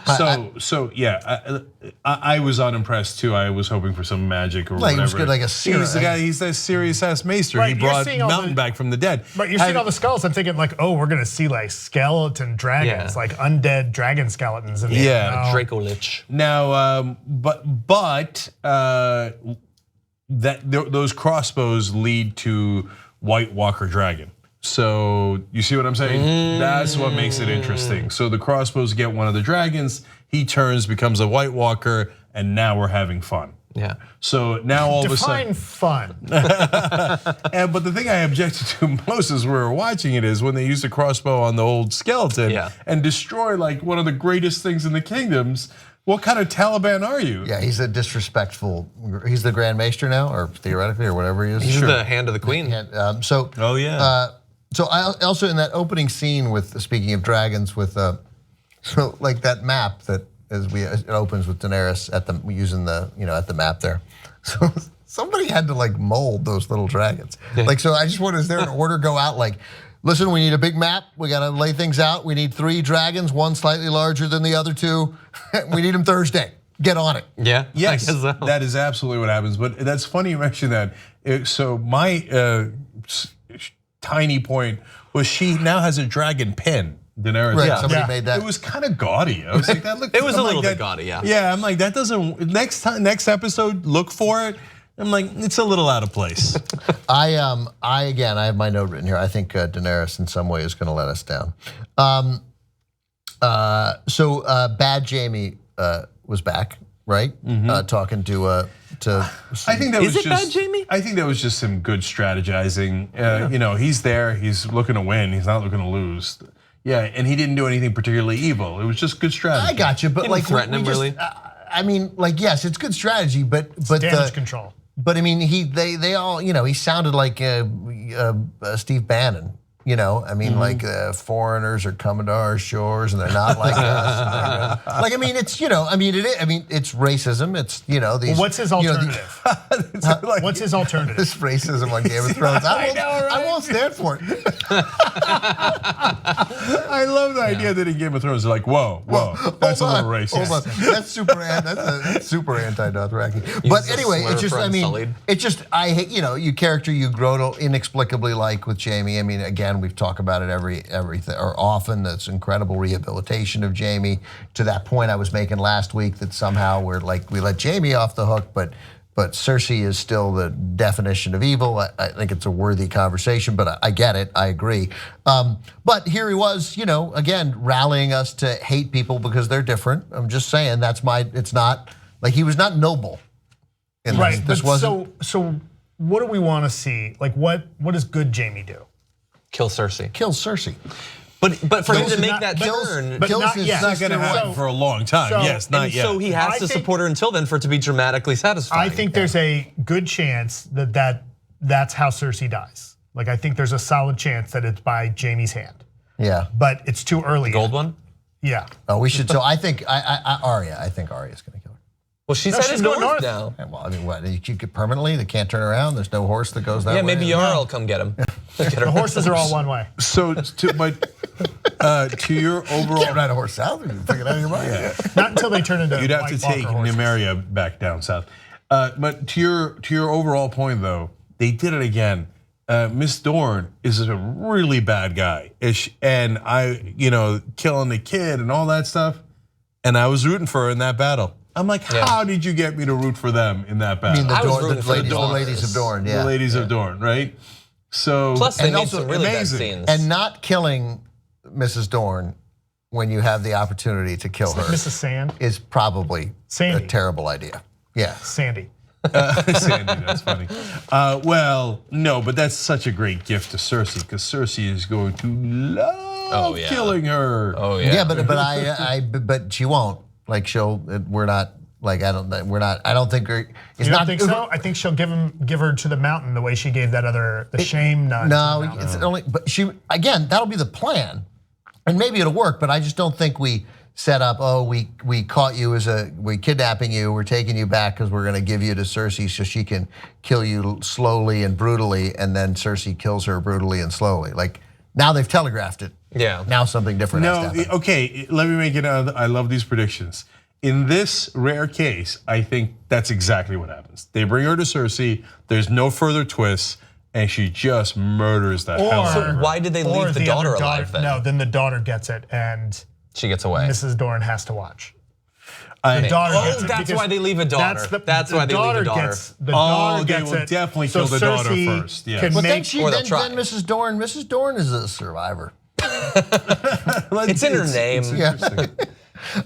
on. So yeah, I was unimpressed too. I was hoping for some magic or Like, whatever. he was good, like a He's the guy. He's that serious ass maester. Right, he you're brought seeing all Mountain back from the dead. But you're seeing all the skulls. I'm thinking like, oh, we're gonna see like skeleton dragons, like undead dragon skeletons. In Yeah, Draco Lich. Now, those crossbows lead to White Walker Dragon. So you see what I'm saying? That's what makes it interesting. So the crossbows get one of the dragons. He turns, becomes a White Walker, and now we're having fun. Yeah. So now all of a Define sudden, fun. but the thing I objected to most as we were watching it is when they used a crossbow on the old skeleton and destroy like one of the greatest things in the kingdoms. What kind of Taliban are you? Yeah, he's a disrespectful. He's the Grand Maester now, or theoretically, or whatever he is. He's the hand of the queen. Oh yeah. So I also in that opening scene with speaking of dragons with so like that map that it opens with Daenerys using the at the map there. So somebody had to like mold those little dragons. Like so I just wonder, is there an order go out like, listen, we need a big map. We got to lay things out. We need 3 dragons, one slightly larger than the other 2. We need them Thursday. Get on it. Yeah. Yes, I guess so. that is absolutely what happens. But that's funny you mentioned that. So my tiny point was she now has a dragon pin. Daenerys. Right, somebody made that. It was kind of gaudy. I was like, that looked. It was I'm a like, little bit gaudy, yeah. Yeah, I'm like, that doesn't. Next episode, look for it. I'm like, it's a little out of place. I have my note written here. I think Daenerys in some way is going to let us down. So bad Jamie was back, right? Talking to. I think that was just bad, Jamie? I think that was just some good strategizing. He's there. He's looking to win. He's not looking to lose. Yeah, and he didn't do anything particularly evil. It was just good strategy. I got you, but Didn't like threaten him, really. I mean, like yes, it's good strategy, but Damage control. But I mean, they all he sounded like Steve Bannon. I mean, like foreigners are coming to our shores and they're not like us. Like, I mean, it's it's racism. It's these. What's his alternative? What's his alternative? This racism on Game of Thrones. I won't stand for it. I love the idea that in Game of Thrones they're like, whoa, that's a little racist. Hold on. That's super anti-Dothraki. But anyway, it's just I hate you character you grow to inexplicably like with Jamie. I mean, again, we've talked about it everything or often. That's incredible rehabilitation of Jamie to that point I was making last week that somehow we let Jamie off the hook, but Cersei is still the definition of evil. I think it's a worthy conversation, but I get it. I agree. But here he was, again, rallying us to hate people because they're different. I'm just saying it's not like he was not noble. Right, This wasn't. So what do we want to see? Like what does good Jamie do? Kill Cersei. Kill Cersei. But for him to make not- that but- turn, but not It's yet. not going to happen for a long time. Yes, not yet. so he has I to think- support her until then for it to be dramatically satisfying. I think there's a good chance that's how Cersei dies. Like I think there's a solid chance that it's by Jamie's hand. Yeah. But it's too early. Gold one? Yeah. Oh, we should. So I think Arya. I think Arya's going to kill her. Well, she's headed north now. Well, I mean, what? You keep it permanently? They can't turn around. There's no horse that goes that way. Yeah, maybe Yara will come get him. The horses are all one way. So to your overall, can't ride a horse south. You take it out of your mind. Yeah. Not until they turn into You'd have to White take Walker horses. Nymeria back down south. But to your overall point though, they did it again. Miss Dorne is a really bad guy, and killing the kid and all that stuff. And I was rooting for her in that battle. I'm like, how did you get me to root for them in that battle? I mean, the ladies of Dorne, yeah. The ladies of Dorne, right? So Plus, they and made also some really bad amazing. scenes. And not killing Mrs. Dorne when you have the opportunity to kill her Mrs. Sand is probably Sandy. a terrible idea. Yeah. Sandy. Sandy, that's funny. Well, no, but that's such a great gift to Cersei because Cersei is going to love killing her. Oh yeah. Yeah, but she won't. Like we're not. Like I don't think it's you not. Don't think so? I think she'll give her to the mountain the way she gave that the shame nut. No, it's only. But again, that'll be the plan, and maybe it'll work. But I just don't think we set up. Oh, we caught you we kidnapping you. We're taking you back because we're going to give you to Cersei so she can kill you slowly and brutally, and then Cersei kills her brutally and slowly. Like now they've telegraphed it. Yeah. Now something different. No, has to happen. okay. Let me make it. I love these predictions. In this rare case, I think that's exactly what happens. They bring her to Cersei. There's no further twists, and she just murders that hell out of her. So why did they leave the daughter alive then? No, then the daughter gets it, and she gets away. Mrs. Dorne has to watch. The daughter gets it that's why they leave a daughter. That's why they leave a daughter. The daughter they gets will it. definitely so kill the daughter Cersei first. Yes. can But then make- Mrs. Dorne is a survivor. It's in her name. Yeah.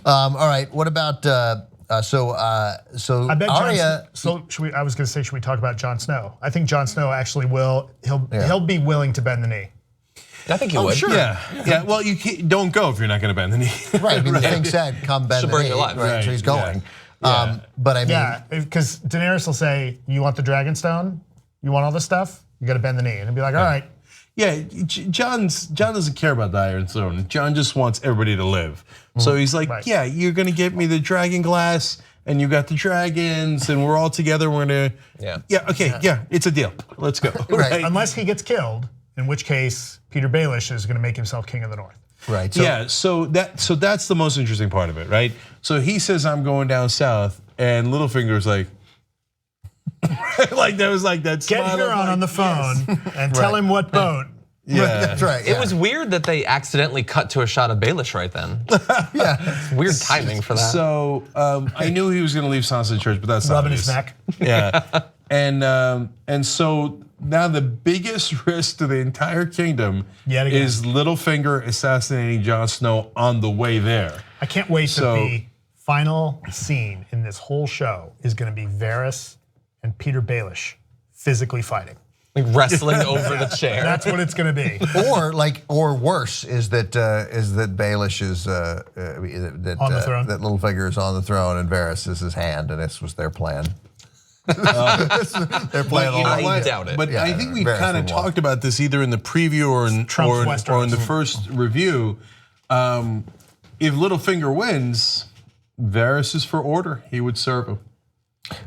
All right. What about so I bet Arya? I was going to say, should we talk about Jon Snow? I think Jon Snow actually will. He'll be willing to bend the knee. I think he would. Sure. Yeah. Well, you don't go if you're not going to bend the knee. Right. I mean, the thing said, "Come bend the knee." Right. So he's going. Yeah. But I mean, because Daenerys will say, "You want the Dragonstone? You want all this stuff? You got to bend the knee." And he'll be like, "All right." Yeah, Jon doesn't care about the Iron Throne. Jon just wants everybody to live. So he's like, yeah, you're gonna get me the dragon glass, and you got the dragons, and we're all together. We're gonna, it's a deal. Let's go. Right. Unless he gets killed, in which case Peter Baelish is gonna make himself king of the North. Right. So that's the most interesting part of it, right? So he says, I'm going down south, and Littlefinger's like, like there was like that. Get Huron on the phone and tell him what boat. Yeah, that's right. It was weird that they accidentally cut to a shot of Baelish right then. Yeah, weird timing for that. So I knew he was going to leave Sansa in church, but that's rubbing not his neck. Yeah, and so now the biggest risk to the entire kingdom is Littlefinger assassinating Jon Snow on the way there. I can't wait to the final scene in this whole show is going to be Varys and Peter Baelish physically fighting. Like wrestling over the chair. That's what it's going to be. Or worse is that Baelish is on the throne. That Littlefinger is on the throne and Varys is his hand, and this was their plan. They're playing all I doubt it. But I think we've kind of talked about this either in the preview or in the first review. If Littlefinger wins, Varys is for order. He would serve him.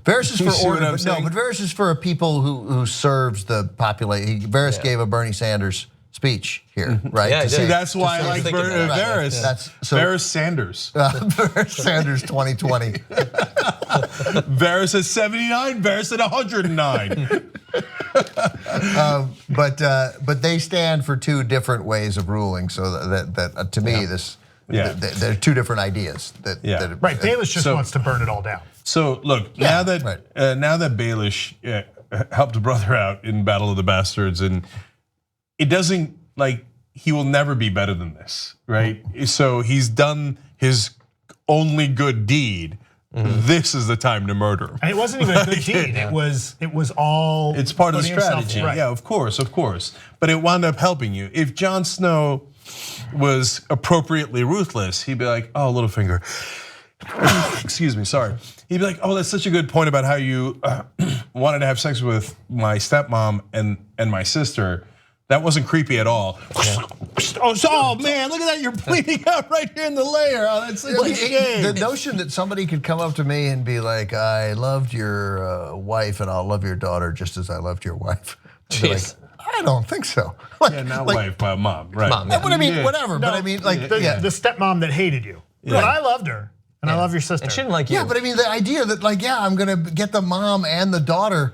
Varys is You for see what order, I'm but no, saying? but Varys is for a people who serves the population. Varys gave a Bernie Sanders speech here, right? Yeah, See, that's why I like Varys. Varys Sanders. Varys Sanders 2020. Varys at 79, Varys at 109. But they stand for two different ways of ruling. So that to me, they're two different ideas. Right, Baelish just wants to burn it all down. So look, now that Baelish helped a brother out in Battle of the Bastards, and it doesn't he will never be better than this, right? So he's done his only good deed. This is the time to murder him. And it wasn't even a good deed. It was all. It's part of the putting himself- strategy. right. Yeah, of course. But it wound up helping you. If Jon Snow was appropriately ruthless, he'd be like, "Oh, Littlefinger." Excuse me, sorry. He'd be like, "Oh, that's such a good point about how you wanted to have sex with my stepmom and my sister. That wasn't creepy at all." Oh man, look at that! You're bleeding out right here in the layer. Oh, that's such a shame. The notion that somebody could come up to me and be like, "I loved your wife, and I'll love your daughter just as I loved your wife." I'd be like, I don't think so. Not wife, but mom, right? Mom, yeah. But I mean, whatever. No, but I mean, like the stepmom that hated you. Yeah. But I loved her, and I love your sister. And she didn't like you. Yeah, but I mean, the idea that I'm gonna get the mom and the daughter,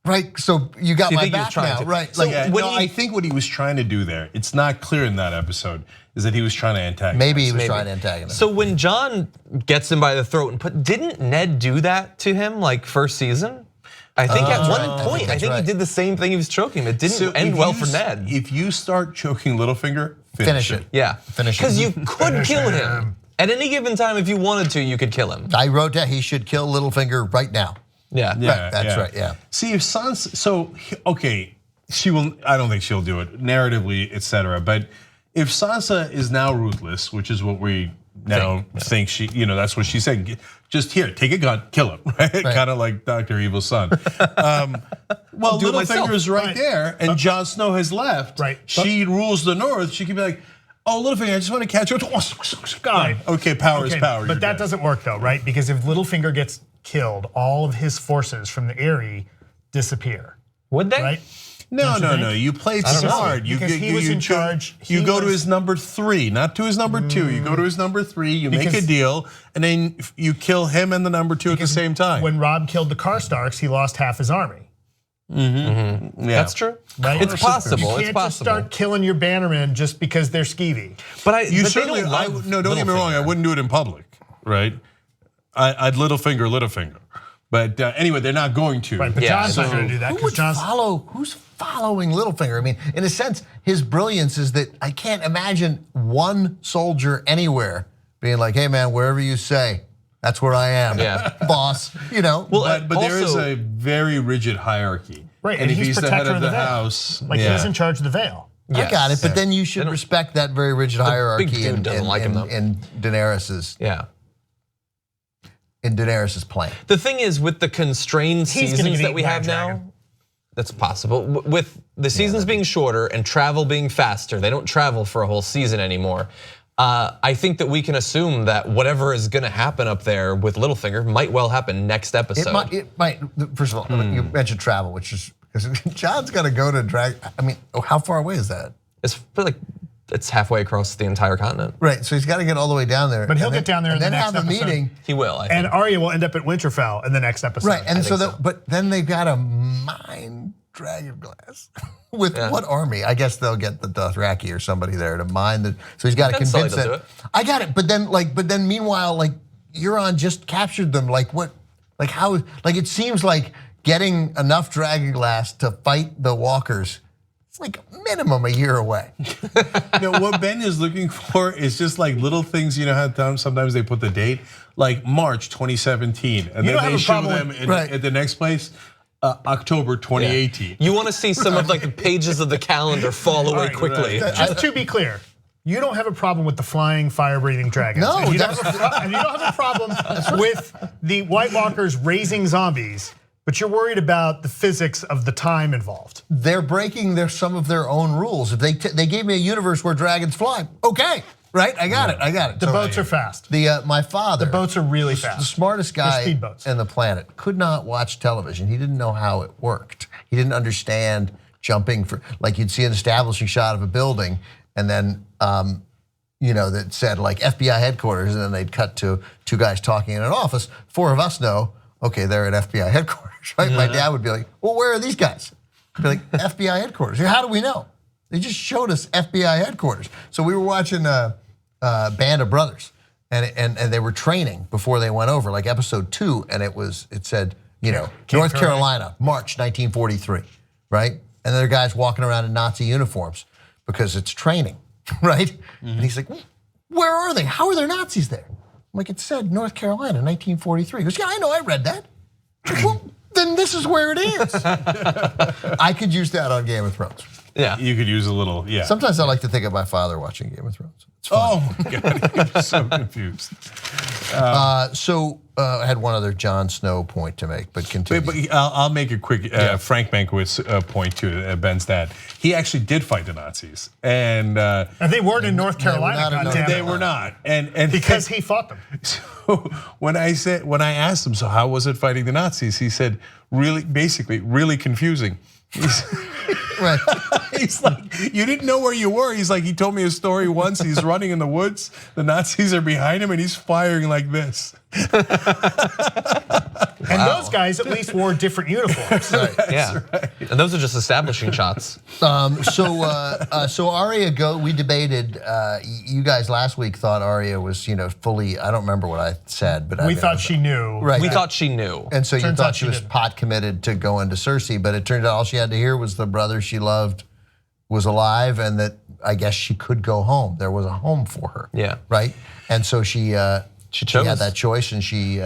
right? So you got my back now, right? So I think what he was trying to do there, it's not clear in that episode, is that he was trying to antagonize. Maybe he was trying to antagonize. So when Jon gets him by the throat and didn't Ned do that to him first season? I think at one point, I think he did the same thing. He was choking him. It didn't end well for Ned. If you start choking Littlefinger, finish it. Yeah, finish it. Because you could kill him at any given time if you wanted to. You could kill him. I wrote down he should kill Littlefinger right now. Yeah, that's right. Yeah. See, if Sansa, so okay, she will. I don't think she'll do it narratively, etc. But if Sansa is now ruthless, which is what we now think she, that's what she said. Just here, take a gun, kill him, right? Kind of like Dr. Evil's son. Well, Littlefinger's right there, and Jon Snow has left. Right. She rules the North. She can be like, oh, Littlefinger, I just want to catch you. God. Okay, power is power. But that doesn't work though, right? Because if Littlefinger gets killed, all of his forces from the Eyrie disappear. Would they? Right? No. You played smart. He was in charge. You go to his number 3, not to his number 2. You go to his number 3. You make a deal, and then you kill him and the number 2 at the same time. When Robb killed the Karstarks, he lost half his army. Yeah. That's true. Right? It's possible. You can't just start killing your bannermen just because they're skeevy. But you certainly. No, don't get me wrong. I wouldn't do it in public, right? I'd Littlefinger. But anyway, they're not going to. Right, but Jon's not going to do that. Who's following Littlefinger? I mean, in a sense, his brilliance is that I can't imagine one soldier anywhere being like, "Hey, man, wherever you say, that's where I am, boss." Well, but there is a very rigid hierarchy. Right, and if he's the head protector of the Vale. house, like he's in charge of the Vale. I got it, but then you should respect that very rigid hierarchy in Daenerys's. In Daenerys' plan. The thing is, with the constrained seasons that we have now, that's possible. With the seasons being shorter and travel being faster, they don't travel for a whole season anymore. I think that we can assume that whatever is going to happen up there with Littlefinger might well happen next episode. It might. First of all, you mentioned travel, which is because Jon's got to go to I mean, how far away is that? It's halfway across the entire continent. Right, so he's got to get all the way down there. But he'll get down there and then the next have a meeting. He will, I think. And Arya will end up at Winterfell in the next episode. Right, and but then they've got to mine Dragonglass. With what army? I guess they'll get the Dothraki or somebody there to mine the. So he's got to convince them. I got it, but then meanwhile, Euron just captured them. How? It seems like getting enough Dragonglass to fight the Walkers. It's like minimum a year away. No, what Ben is looking for is just like little things. You know how sometimes they put the date, like March 2017, and then they show them at the next place. October 2018. You want to see some of the pages of the calendar fall away quickly. Just to be clear, you don't have a problem with the flying, fire-breathing dragons. No, and you don't have a problem with the White Walkers raising zombies. But you're worried about the physics of the time involved. They're breaking some of their own rules. If they gave me a universe where dragons fly, okay, right? I got it. The boats are fast. My father. The boats are really fast. The smartest guy on the planet could not watch television. He didn't know how it worked. He didn't understand jumping you'd see an establishing shot of a building, and then that said FBI headquarters, and then they'd cut to 2 guys talking in an office. 4 of us know. Okay, they're at FBI headquarters, right? My dad would be like, well, where are these guys? I'd be like, FBI headquarters. How do we know? They just showed us FBI headquarters. So we were watching Band of Brothers, and they were training before they went over, like episode 2, and it said, North Carolina, March 1943, right? And there are guys walking around in Nazi uniforms because it's training, right? And he's like, where are they? How are there Nazis there? I'm like, it said North Carolina, 1943. He goes, yeah, I know, I read that. Well, then this is where it is. I could use that on Game of Thrones. Yeah. You could use a little, Sometimes I like to think of my father watching Game of Thrones. Oh my God, I'm so confused. I had one other Jon Snow point to make, but continue. But I'll make a quick Frank Mankiewicz point to Ben's dad. He actually did fight the Nazis, and they weren't in North Carolina. They were not, and because he fought them. So when I asked him, so how was it fighting the Nazis? He said, really confusing. Right. He's like, you didn't know where you were. He's like, he told me a story once. He's running in the woods. The Nazis are behind him, and he's firing like this. And those guys at least wore different uniforms. Right. Right. And those are just establishing shots. So Arya we debated. You guys last week thought Arya was fully. I don't remember what I said, but we thought she knew. Right. We thought she knew. And so you thought she was pot committed to going to Cersei, but it turned out all she had to hear was the brother she loved was alive, and that I guess she could go home. There was a home for her. Yeah. Right. And so she chose. had that choice, and she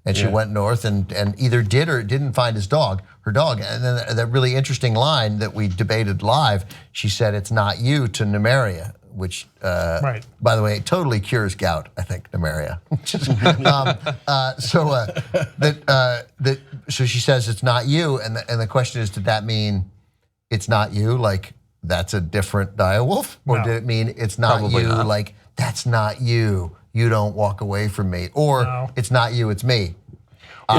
And she went north and either did or didn't find her dog. And then that really interesting line that we debated live, she said, "It's not you," to Nymeria, which, by the way, totally cures gout, I think, Nymeria. So she says, "It's not you." And the question is, did that mean it's not you, like that's a different direwolf? Or did it mean it's not Probably you, not. like that's not you? You don't walk away from me. Or it's not you, it's me. Or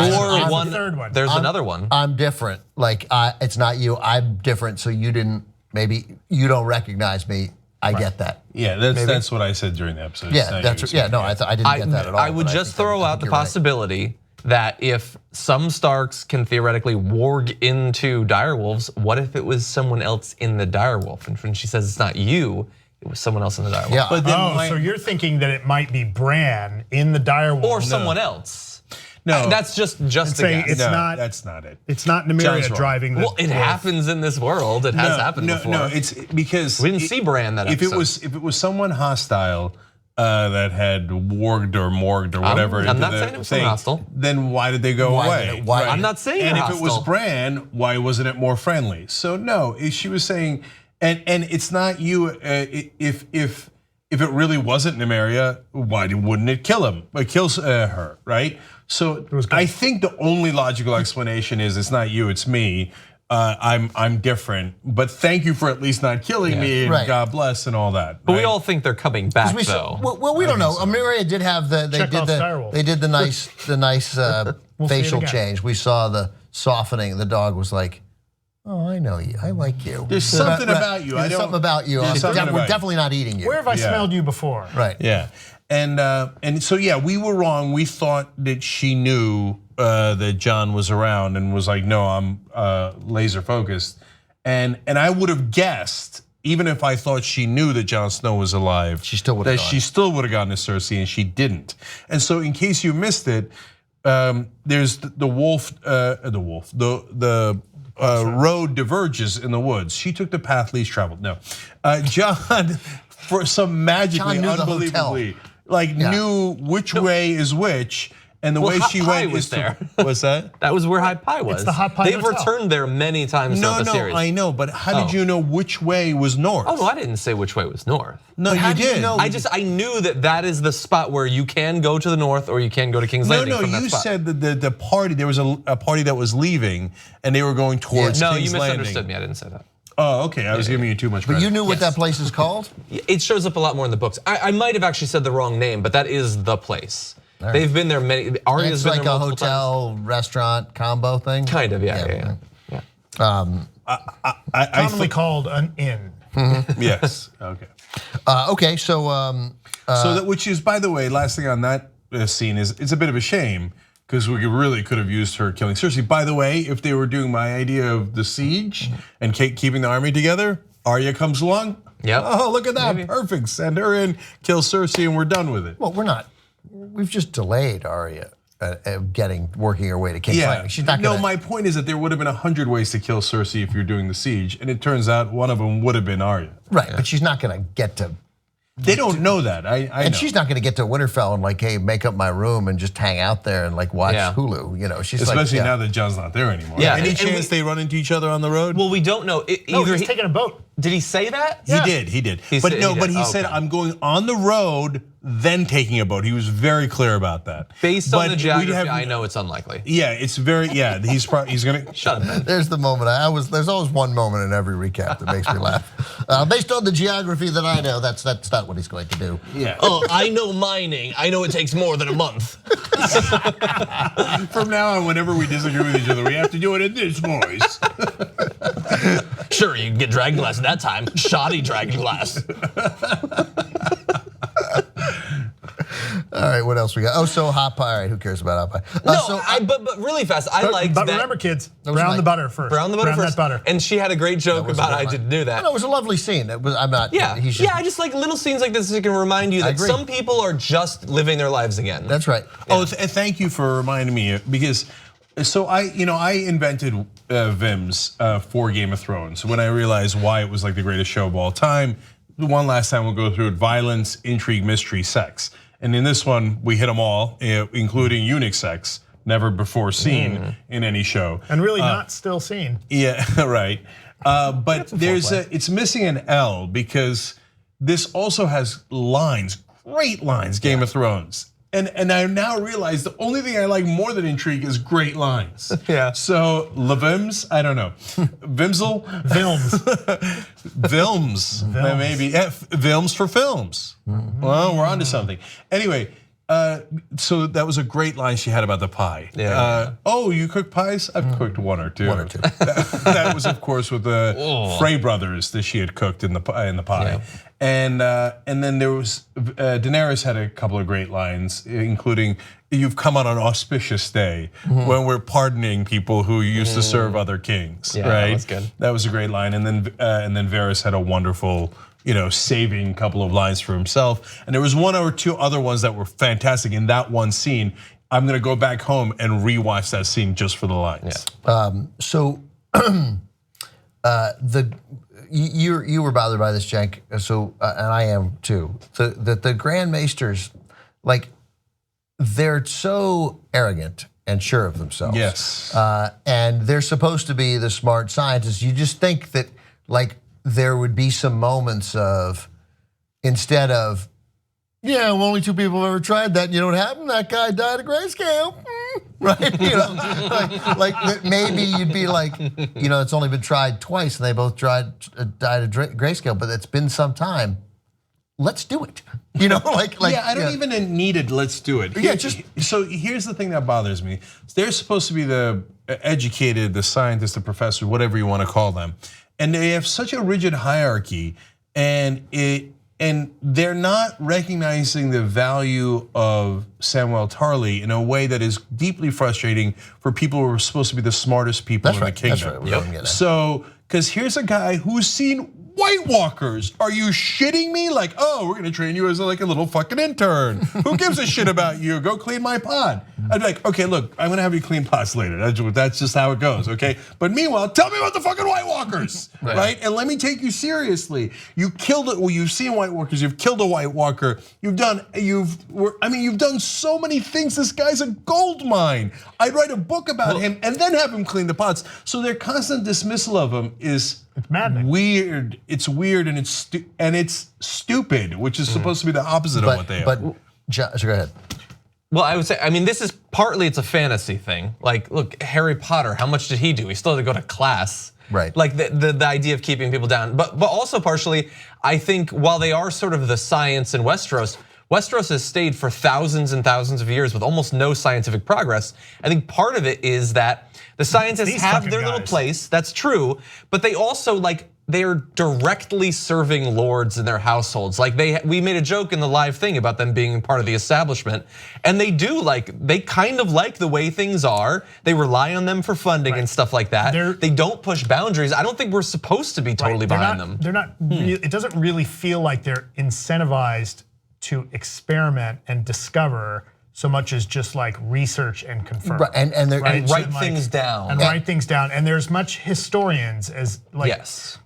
one, there's another one. I'm different. Like it's not you. I'm different. So you didn't. Maybe you don't recognize me. I get that. Yeah, that's what I said during the episode. Yeah, no, I didn't get that at all. I would just throw out the possibility that if some Starks can theoretically warg into direwolves, what if it was someone else in the direwolf? And when she says it's not you, it was someone else in the direwolf. Yeah. But then so you're thinking that it might be Bran in the direwolf, or someone else. No, that's just a guess. It's not. That's not it. It's not Nymeria driving. Well, it happens in this world. It has happened before. No, it's because we didn't see Bran that episode. If it was someone hostile that had warged or morged or whatever, I'm not saying it was someone hostile. Then why did they go away? Why? I'm not saying. And if it was Bran, why wasn't it more friendly? So no, she was saying, and it's not you. If it really wasn't Nymeria, why wouldn't it kill him? It kills her, right? So I think the only logical explanation is it's not you, it's me. I'm different, but thank you for at least not killing me, and God bless and all that. But we all think they're coming back, though. Well, we don't know. Nymeria did have they did the nice facial change. We saw the softening. The dog was like, "Oh, I know you. I like you. There's something about you. There's something about you. We're definitely not eating you. Where have I smelled you before?" Right. Yeah. And so we were wrong. We thought that she knew that Jon was around and was like, "No, I'm laser focused." And I would have guessed, even if I thought she knew that Jon Snow was alive, she still would have gone to Cersei, and she didn't. And so, in case you missed it, there's the road diverges in the woods. She took the path least traveled. No, Jon, for some magically, unbelievably, knew which way is which, and the way she went was there. What's that? That was where Hot Pie was. It's the Hot Pie They've Hotel. returned there many times throughout the series. I know, but how did you know which way was north? Oh no, I didn't say which way was north. No, you did. I knew that is the spot where you can go to the north or you can go to King's Landing from that you spot. said that the party, there was a party that was leaving and they were going towards King's Landing. No, you misunderstood me. I didn't say that. Oh, okay. I was giving you too much credit. But you knew what that place is called? It shows up a lot more in the books. I might have actually said the wrong name, but that is the place. Right. They've been there many. Arya's been like there a hotel, restaurant combo thing? Kind of, yeah. Commonly called an inn. Yes, okay. Okay, so. So that, which is, by the way, last thing on that scene is, it's a bit of a shame because we really could have used her killing Cersei. By the way, if they were doing my idea of the siege and keeping the army together, Arya comes along. Yeah. Oh, look at that, perfect. Send her in, kill Cersei, and we're done with it. Well, we're not. We've just delayed Arya working her way to King's Landing. She's not gonna. No, my point is that there would have been 100 ways to kill Cersei if you're doing the siege, and it turns out one of them would have been Arya. Right, but she's not going to get to. They don't know that. I and know. she's not going to get to Winterfell and like, hey, make up my room and just hang out there and like watch Hulu. You know, she's especially like, now that Jon's not there anymore. Yeah. Any chance they run into each other on the road? Well, we don't know. Either he's taking a boat. Did he say that? He did. He said, I'm going on the road, then taking a boat. He was very clear about that. Based on the geography, I know it's unlikely. Yeah, it's very, he's gonna. Shut up, man. There's the moment. There's always one moment in every recap that makes me laugh. Based on the geography that I know, that's not what he's going to do. Yeah. Oh, I know mining. I know it takes more than a month. From now on, whenever we disagree with each other, we have to do it in this voice. Sure, you can get dragon glass at that time. Shoddy dragon glass. All right, what else we got? Oh, so Hot Pie. All right, who cares about Hot Pie? But really fast, I liked that. But remember, kids, brown the butter first. Brown the butter first. That butter. And she had a great joke about I didn't do that. No, it was a lovely scene. It was. I'm not. Yeah, I just like little scenes like this that can remind you that some people are just living their lives again. That's right. Oh, and thank you for reminding me because. So I invented Vim's for Game of Thrones when I realized why it was like the greatest show of all time. One last time we'll go through it: violence, intrigue, mystery, sex. And in this one, we hit them all, including eunuch sex. never before seen in any show. And really not still seen. Yeah, right. But it's missing an L because this also has lines, great lines, Game of Thrones. And I now realize the only thing I like more than intrigue is great lines. Yeah. So Levims, I don't know. Vimsel? Vilms, maybe. Yeah, Vilms for films. Well, we're on to something. Anyway, so that was a great line she had about the pie. Oh, you cook pies? I've cooked one or two. That was, of course, with the Frey brothers that she had cooked in the pie. Yeah. And then there was Daenerys had a couple of great lines, including "You've come on an auspicious day when we're pardoning people who used to serve other kings." Yeah, right? that was good. That was a great line. And then Varys had a wonderful, saving couple of lines for himself. And there was one or two other ones that were fantastic in that one scene. I'm gonna go back home and rewatch that scene just for the lines. You were bothered by this, Cenk. So and I am too. The Grand Maesters, like, they're so arrogant and sure of themselves. Yes. And they're supposed to be the smart scientists. You just think that, like, there would be some moments of, instead of, yeah, well, only 2 people have ever tried that. You know what happened? That guy died of grayscale, right? Like maybe you'd be like, it's only been tried twice, and they both died of grayscale, but it's been some time. Let's do it. Yeah, I don't even need it. Let's do it. Yeah, so here's the thing that bothers me. They're supposed to be the educated, the scientists, the professor, whatever you want to call them, and they have such a rigid hierarchy, and they're not recognizing the value of Samwell Tarly in a way that is deeply frustrating for people who are supposed to be the smartest people in the kingdom. That's right. So, because here's a guy who's seen White Walkers. Are you shitting me? Like, oh, we're gonna train you as like a little fucking intern. Who gives a shit about you? Go clean my pod. I'd be like, okay, look, I'm gonna have you clean pods later. That's just how it goes, okay? But meanwhile, tell me about the fucking White Walkers, right? And let me take you seriously. You killed it. Well, you've seen White Walkers. You've killed a White Walker. You've done so many things. This guy's a gold mine. I'd write a book about him and then have him clean the pods. So their constant dismissal of him is maddening. Weird. It's weird and it's stupid, which is supposed to be the opposite of what they are. But John, so go ahead. Well, I would say, this is partly it's a fantasy thing. Like, look, Harry Potter, how much did he do? He still had to go to class. Right. Like the idea of keeping people down. But also partially, I think while they are sort of the science in Westeros, Westeros has stayed for thousands and thousands of years with almost no scientific progress. I think part of it is that the scientists have their little place, that's true, but they also they're directly serving lords in their households. Like we made a joke in the live thing about them being part of the establishment, and they kind of like the way things are. They rely on them for funding and stuff like that. They don't push boundaries. I don't think we're supposed to be totally behind them. They're not. It doesn't really feel like they're incentivized to experiment and discover so much as just like research and confirm. Right, and write things down. And write things down. And there's much historians as like. Yes.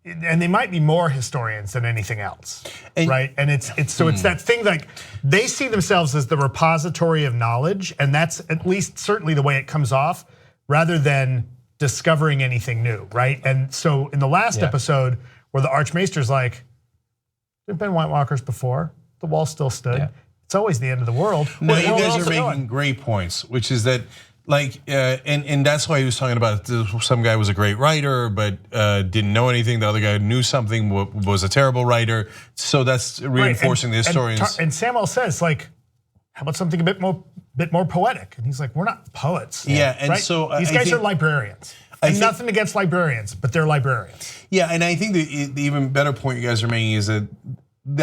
And they might be more historians than anything else, right? And it's that thing, like they see themselves as the repository of knowledge, and that's at least certainly the way it comes off, rather than discovering anything new, right? And so in the last episode, where the Archmaester's like, there've been White Walkers before, the wall still stood. Yeah. It's always the end of the world. No, you guys are making great points, which is that. And that's why he was talking about some guy was a great writer, but didn't know anything. The other guy knew something, was a terrible writer. So that's reinforcing the historians. And Samwell says, like, how about something a bit more poetic? And he's like, we're not poets. Yeah, and so these guys are librarians. And nothing against librarians, but they're librarians. Yeah, and I think the even better point you guys are making is that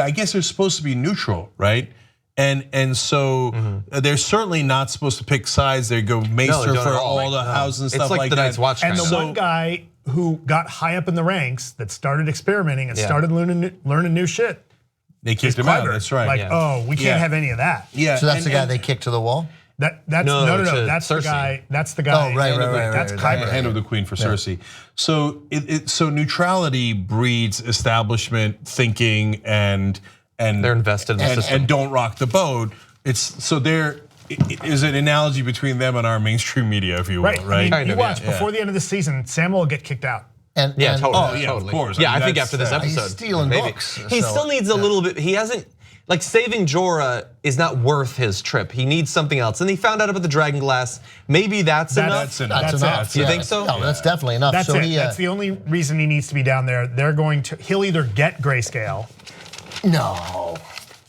I guess they're supposed to be neutral, right? And so they're certainly not supposed to pick sides. They go maester for all the houses and stuff like that. It's like the Night's Watch. And the one guy who got high up in the ranks that started experimenting and started learning new shit. They kicked him out. That's right. Like, oh, we can't have any of that. Yeah. So that's the guy they kicked to the wall? No. That's the guy. That's the guy. Oh, right. That's Kyber. Hand of the Queen for Cersei. So so neutrality breeds establishment thinking and they're invested in the system and don't rock the boat. It's so they're is an analogy between them and our mainstream media, if you will, right? I mean, you watch before the end of the season, Sam will get kicked out. And totally. Oh yeah, of course. Yeah, I think that's- after this episode, he's stealing maybe. books. He so, still needs a little bit. He hasn't. Like saving Jorah is not worth his trip. He needs something else. And he found out about the dragon glass. Maybe that's enough. That's enough. That's enough. You yeah. think so? No, that's definitely enough. That's so it. That's the only reason he needs to be down there. He'll either get grayscale. No,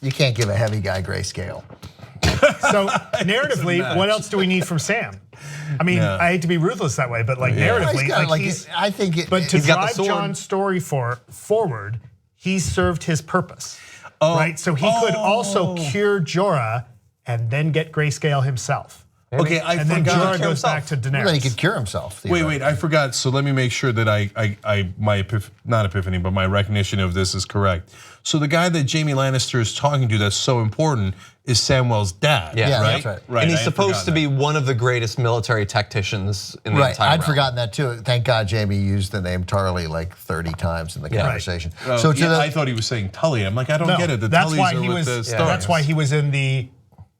you can't give a heavy guy grayscale. So narratively, what else do we need from Sam? I mean, I hate to be ruthless that way, but like narratively, I think. But to he's got the drive sword. Jon's story forward, he's served his purpose, right? So he could also cure Jorah and then get grayscale himself. Okay, and then Jorah goes back to Daenerys. Then he could cure himself. Wait, I forgot. So let me make sure that my recognition of this is correct. So the guy that Jaime Lannister is talking to that's so important is Samwell's dad, Yeah, right? that's right. And he's I had supposed to forgotten be one of the greatest military tacticians in the Right, entire I'd realm. forgotten that too. Thank God Jamie used the name Tarly like 30 times in the conversation. that. So Yeah, I thought he was saying Tully. I'm like, I don't get it. The that's Tullys why are he with was. the Starks. That's why he was in the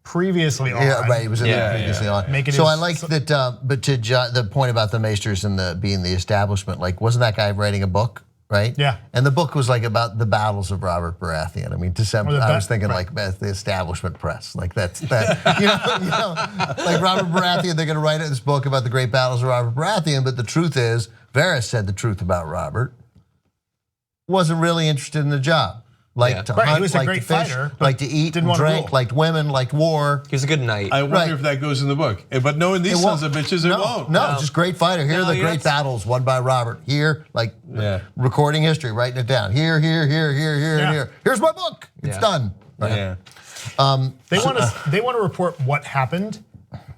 previously on. Yeah, right. He was in the previously on. Make it So his- I like that. But to the point about the Maesters and being the establishment, like, wasn't that guy writing a book? Right. Yeah. And the book was like about the battles of Robert Baratheon. I mean, to some, I was thinking like the establishment press, like that. you know, like Robert Baratheon. They're going to write this book about the great battles of Robert Baratheon. But the truth is, Varys said the truth about Robert. Wasn't really interested in the job. Like to Right, he hunt, was a like great to fish, fighter, like to eat, didn't and wanna drink, rule. liked women, liked war. He was a good knight. I wonder Right. if that goes in the book. But knowing these sons of bitches, it won't. No, just great fighter. Here are the No, great battles won by Robert. Here, like recording history, writing it down. Here, and here. Here's my book. It's done. Right. Yeah. They want to report what happened.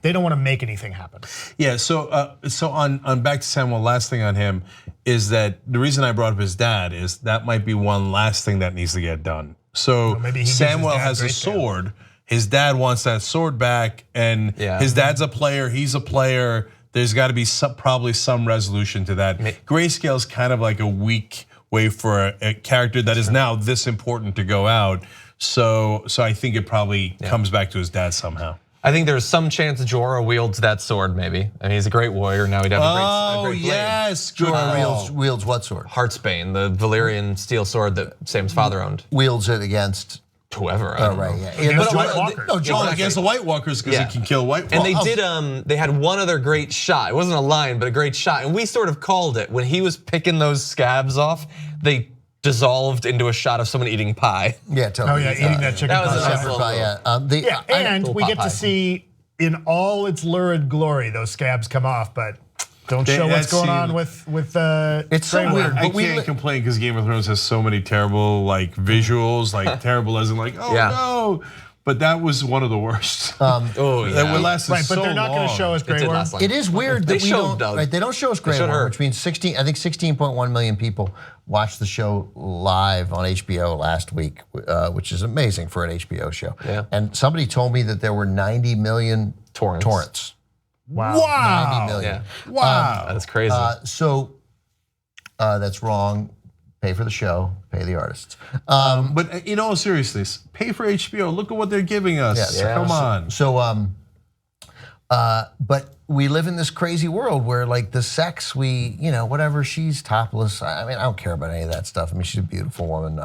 They don't want to make anything happen. Yeah, so on back to Samuel, last thing on him is that the reason I brought up his dad is that might be one last thing that needs to get done. So maybe he gives his Samuel dad has a grayscale. sword. His dad wants that sword back, and his dad's a player. He's a player. There's got to be probably some resolution to that. Grayscale's kind of like a weak way for a character that is now this important to go out. So I think it probably comes back to his dad somehow. I think there's some chance Jorah wields that sword, maybe. I mean, he's a great warrior. Now he'd have a great blade. Yes, Jorah wields what sword? Heartsbane, the Valyrian steel sword that Sam's father owned. Wields it against whoever. Oh, right, yeah. But White Walkers. No, John against the White Walkers because he can kill White And Walkers. they had one other great shot. It wasn't a line, but a great shot. And we sort of called it when he was picking those scabs off. They dissolved into a shot of someone eating pie. Yeah, totally. Oh yeah, eating that chicken That was pie. a nice little Yeah. And little we pot get pie. to see in all its lurid glory those scabs come off, but don't show what's going on with it's so Grey weird. Worm. I can't complain because Game of Thrones has so many terrible like visuals, like terrible as in like no. But that was one of the worst. That would last Right, but so they're not going to long. show us Grey Worm. It is weird that we don't. Right, they don't show us Grey showed Worm, her. which means 16.1 million people watched the show live on HBO last week, which is amazing for an HBO show. Yeah. And somebody told me that there were 90 million torrents. Wow. 90 million. Wow. That's crazy. So that's wrong. Pay for the show, pay the artists. But in all seriousness, pay for HBO. Look at what they're giving us. Yes. Come on. But we live in this crazy world where like the sex, whatever, she's topless. I mean, I don't care about any of that stuff. I mean, she's a beautiful woman.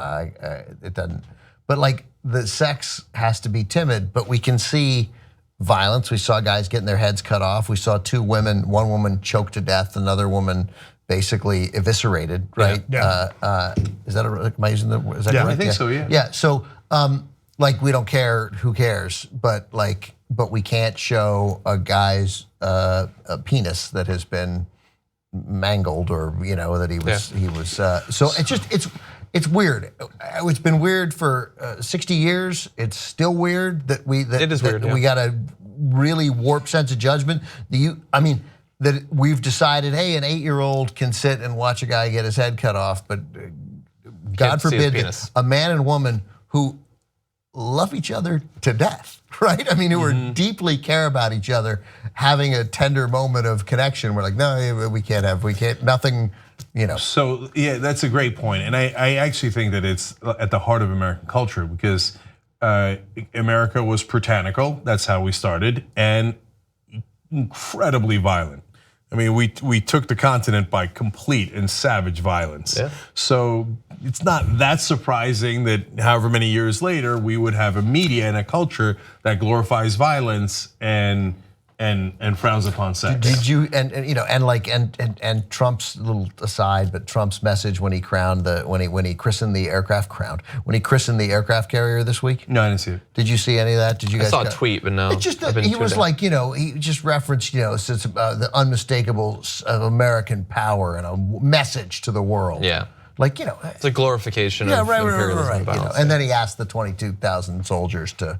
It doesn't, but like the sex has to be timid, but we can see violence. We saw guys getting their heads cut off. We saw one woman choked to death, another woman basically eviscerated, right? Yeah. Is that am I using the, is that correct? I think so, yeah. Yeah, so like we don't care, who cares, but we can't show a guy's a penis that has been mangled or that he was so it's weird. It's been weird for 60 years. It's still weird that we got a really warped sense of judgment. That we've decided, hey, an 8-year-old can sit and watch a guy get his head cut off, but God forbid that a man and woman who love each other to death, right? I mean, who are deeply care about each other, having a tender moment of connection. We're like, no, we can't, nothing, So yeah, that's a great point. And I actually think that it's at the heart of American culture because America was puritanical. That's how we started, and incredibly violent. I mean, we took the continent by complete and savage violence. Yeah. So it's not that surprising that however many years later we would have a media and a culture that glorifies violence and frowns upon sex. Did you and Trump's little aside, but Trump's message when he crowned when he christened the aircraft carrier this week? No, I didn't see it. Did you see any of that? Did you guys? I saw a tweet, but no. It just he was like, he just referenced, since the unmistakable American power and a message to the world. Yeah. Like, it's a glorification of imperialism. And then he asked the 22,000 soldiers to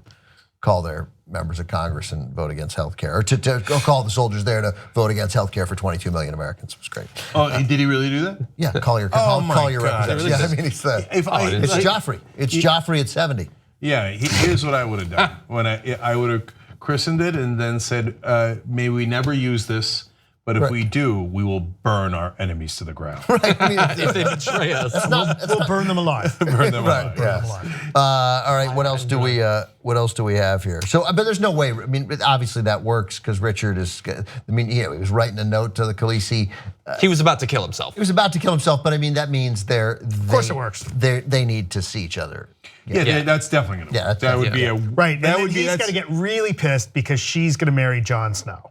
call their members of Congress and vote against health care, or to call the soldiers there to vote against health care for 22 million Americans. It was great. Oh, did he really do that? Yeah, call your representatives. Yeah, I mean, it's Joffrey. It's Joffrey at 70. Yeah, here's what I would have done. When I would have christened it and then said, may we never use this, but if we do, we will burn our enemies to the ground. Right. I mean, if they betray us, we'll burn them alive. Burn them alive. Yes. All right. What else do we have here? So, but there's no way. I mean, obviously that works because Richard is. I mean, he was writing a note to the Khaleesi. He was about to kill himself. He was about to kill himself, but I mean that means Of course, it works. They need to see each other. Yeah, that's definitely gonna work. That would be a right. That would be. He's gonna get really pissed because she's gonna marry Jon Snow.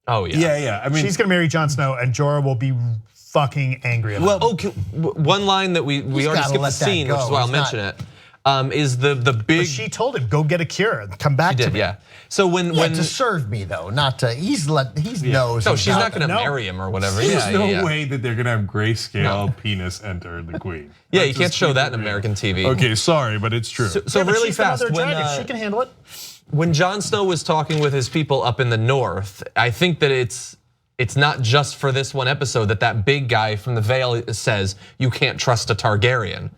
Oh yeah. Yeah. I mean, she's gonna marry Jon Snow, and Jorah will be fucking angry about it. Well, okay, one line that we already skipped the scene, which is why I'll mention it. Is the big? But she told him, "Go get a cure, come back to me." Yeah. So when to serve me though, not to. He's knows. No, she's not gonna marry him or whatever. There's no way that they're gonna have grayscale penis enter the queen. Yeah, you can't show that in American TV. Okay, sorry, but it's true. So really fast, she can handle it. When Jon Snow was talking with his people up in the north, I think that it's not just for this one episode that big guy from the Vale says you can't trust a Targaryen.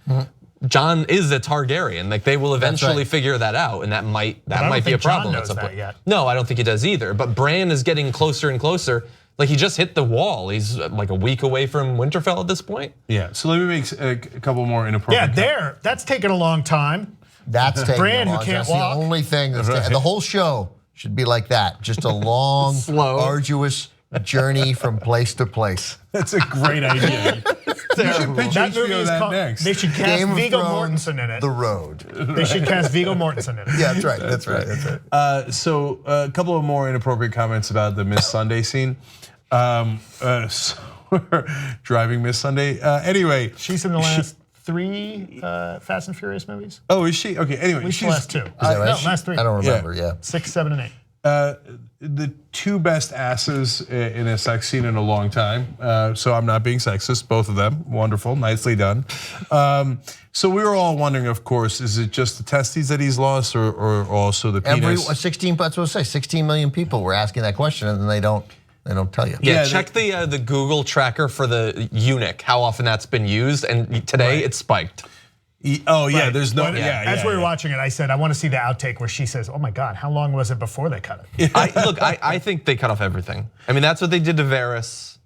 Jon is a Targaryen. Like they will eventually figure that out, and that might be a problem at some point. No, I don't think he does either. But Bran is getting closer and closer. Like he just hit the wall. He's like a week away from Winterfell at this point. Yeah. So let me make a couple more inappropriate. Yeah, that's taken a long time. That's taking Bran who can't that's walk. The only thing the whole show should be like that. Just a long, slow, arduous journey from place to place. That's a great idea. You should pitch HBO that next. They should cast Viggo Mortensen in it. The Road. They should cast Viggo Mortensen in it. Yeah, that's right. That's right. So a couple of more inappropriate comments about the Miss Sunday scene. Driving Miss Sunday. Anyway, she's in the last 3 Fast and Furious movies. Oh, is she? Okay. Anyway, she's last 2. Right? No, last 3. I don't remember. Yeah. 6, 7, and 8. The 2 best asses in a sex scene in a long time. So I'm not being sexist. Both of them, wonderful, nicely done. So we were all wondering, of course, is it just the testes that he's lost, or also the penis? 16. That's what I say. 16 million people were asking that question, and they don't tell you. Yeah, check the Google tracker for the eunuch, how often that's been used, and today it spiked. Oh yeah, there's no. As we were watching it, I said I want to see the outtake where she says, "Oh my God, how long was it before they cut it?" I think they cut off everything. I mean, that's what they did to Varys.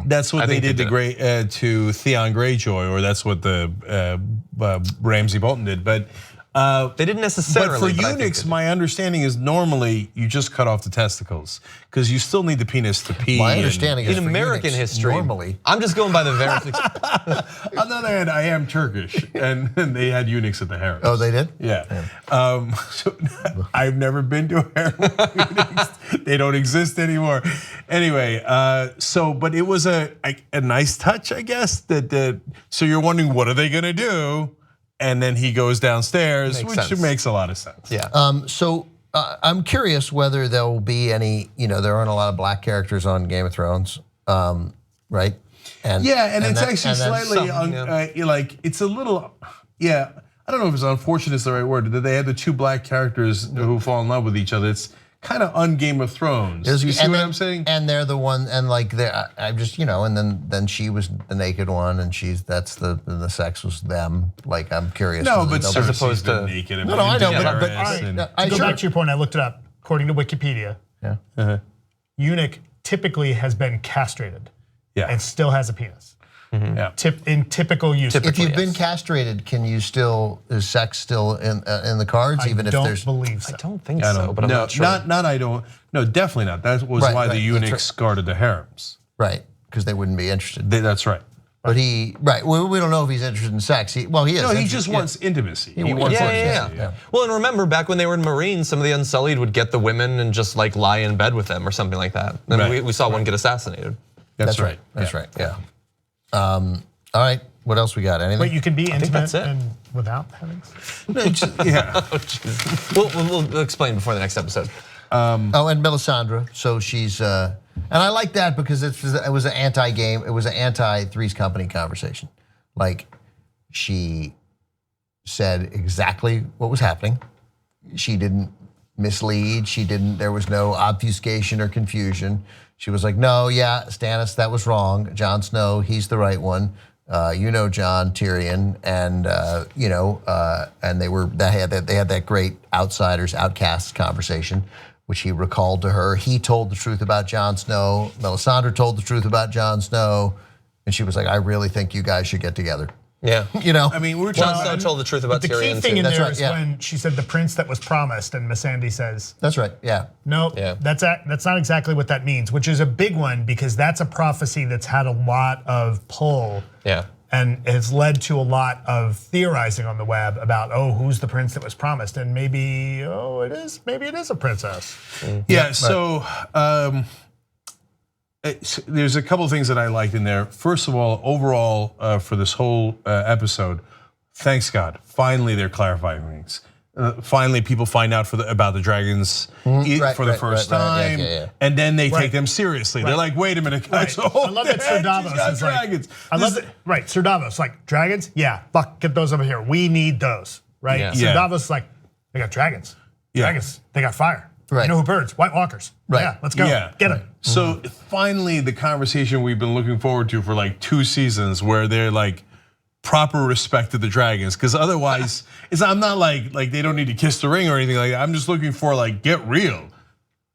That's what they did to Theon Greyjoy, or that's what the Ramsay Bolton did. But they didn't necessarily. But for eunuchs, my understanding is normally you just cut off the testicles because you still need the penis to pee. My understanding is in American history, normally. I'm just going by the Varys. On the other hand, I am Turkish, and they had eunuchs at the harem. Oh, they did? Yeah. So I've never been to a harem with eunuchs. They don't exist anymore. Anyway, but it was a nice touch, I guess. So you're wondering, what are they gonna do? And then he goes downstairs, which makes a lot of sense. Yeah. So I'm curious whether there will be any. There aren't a lot of black characters on Game of Thrones, right? And it's actually slightly like it's a little. Yeah, I don't know if it's unfortunate is the right word. That they had the 2 black characters who fall in love with each other. It's kind of un-Game of Thrones. You see what I'm saying? And they're the one, and like I'm just and then she was the naked one, and that's the sex was them. Like I'm curious. No, but as opposed to naked. And no, I know. But go back to your point. I looked it up. According to Wikipedia, yeah, eunuch typically has been castrated, and still has a penis. Yeah. In typical use. If you've been castrated, can you still, is sex still in the cards, even if there's? Believe so. I don't think so, but I'm no, not sure. No, definitely not. That was Right, why right, the that's eunuchs right. guarded the harems. Right, because they wouldn't be interested. That's right. But well, we don't know if he's interested in sex. He is. No, he interested- just wants intimacy. He wants wants intimacy, yeah. Well, and remember back when they were in Marines, some of the Unsullied would get the women and just like lie in bed with them or something like that. And Right. we saw one get assassinated. That's right. That's right. Yeah. All right. What else we got? Anything? Wait, you can be I think intimate that's it. and without having sex? Yeah. Oh, jeez. We'll explain before the next episode. And Melisandre. So she's, and I like that because it was an anti-game. It was an anti-Three's Company conversation. Like, she said exactly what was happening. She didn't mislead. There was no obfuscation or confusion. She was like, no, yeah, Stannis, that was wrong. Jon Snow, he's the right one. Jon, Tyrion, and and they had that great outcasts conversation, which he recalled to her. He told the truth about Jon Snow. Melisandre told the truth about Jon Snow, and she was like, I really think you guys should get together. Yeah. I mean, we're Jon Snow told the truth about The Tyrion key thing too. in That's there right, is yeah. when she said the prince that was promised, and Missandei says, That's right, yeah. no, that's not exactly what that means, which is a big one because that's a prophecy that's had a lot of pull. Yeah. And has led to a lot of theorizing on the web about, who's the prince that was promised? And maybe it is a princess. Yeah, so there's a couple of things that I liked in there. First of all, overall, for this whole episode, thanks God, finally they're clarifying things. Finally, people find out about the dragons for the first time, and then they take them seriously. They're like, "Wait a minute, guys! I love that Sir Davos is dragons." I love it. Right, Sir Davos, like dragons. Yeah, fuck, get those over here. We need those. Right. Yeah. Sir Yeah. Davos is like, they got dragons. Yeah. Dragons. They got fire. Right. You know who birds? White Walkers. Right. Yeah, let's go. Yeah. Get them. So finally, the conversation we've been looking forward to for like 2 seasons, where they're like proper respect to the dragons, because otherwise, I'm not like they don't need to kiss the ring or anything like that. I'm just looking for like, get real.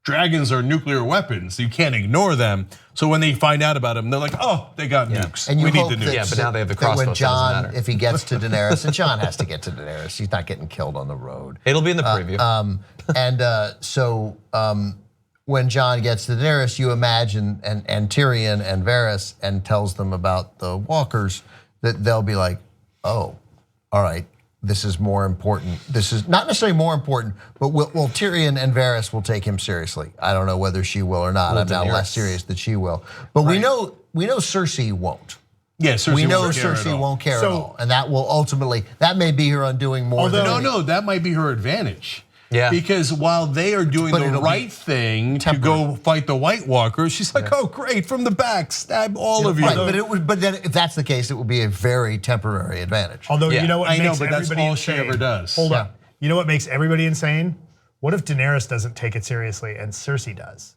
Dragons are nuclear weapons. You can't ignore them. So when they find out about them, they're like, oh, they got nukes. And you we need hope the nukes. Yeah, but now they have the that crossbow, when so it doesn't Jon, matter. if he gets to Daenerys, and Jon has to get to Daenerys, he's not getting killed on the road. It'll be in the preview. When Jon gets to Daenerys, you imagine, and Tyrion and Varys, and tells them about the walkers, that they'll be like, oh, all right, this is more important. This is not necessarily more important, but Tyrion and Varys will take him seriously. I don't know whether she will or not. I'm now less serious that she will. But we know Cersei won't. Yeah, Cersei we know won't care at Cersei all. won't care at all, and that will ultimately, that may be her undoing more than No, that might be her advantage. Yeah. Because while they are doing But the it'll right thing to go fight the White Walkers, she's like, oh great, from the back, stab all of you. Right, but then if that's the case, it will be a very temporary advantage. Although you know what I know, makes but that's everybody all she insane? ever does. Hold on. You know what makes everybody insane? What if Daenerys doesn't take it seriously and Cersei does?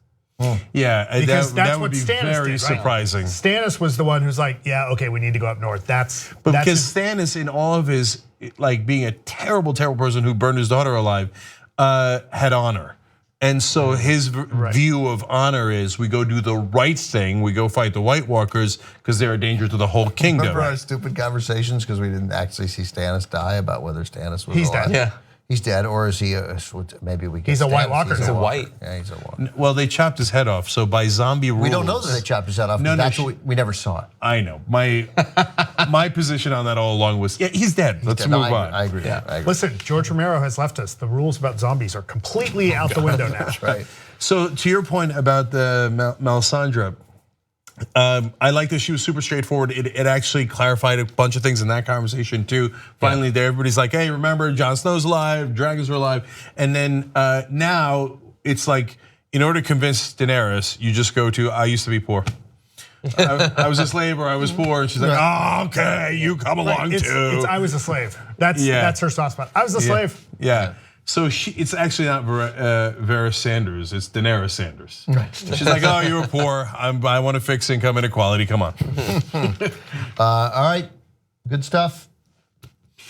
Yeah, Because that's that what would be Stannis very did, right? surprising. Stannis was the one who's like, yeah, okay, we need to go up north. That's Because his- Stannis, in all of his like being a terrible, terrible person who burned his daughter alive, had honor. And so his view of honor is we go do the right thing, we go fight the White Walkers because they're a danger to the whole kingdom. Remember our stupid conversations because we didn't actually see Stannis die about whether Stannis was He's alive? dead. Yeah. He's dead, or is he? Maybe we. Get He's a White Stannis. Walker. He's a white. Yeah, he's a Walker. Well, they chopped his head off. So by zombie rules, We don't know that they chopped his head off. No, that's no, what we never saw it. I know. My position on that all along was, yeah, he's dead. Let's dead. No, move on. I agree. I agree. Listen, George Romero has left us. The rules about zombies are completely out the window now. Right. So to your point about the Melisandre, I like that she was super straightforward. It actually clarified a bunch of things in that conversation too. Finally, there everybody's like, hey, remember Jon Snow's alive, dragons were alive, and then now it's like, in order to convince Daenerys, you just go to, I used to be poor. I was a slave or I was poor, and she's like, oh, okay, you come along It's too. I was a slave. That's her soft spot. I was a slave. Yeah. So it's actually not Varys Sanders, it's Daenerys Sanders. Right. She's like, oh, you were poor. I want to fix income inequality. Come on. All right, good stuff.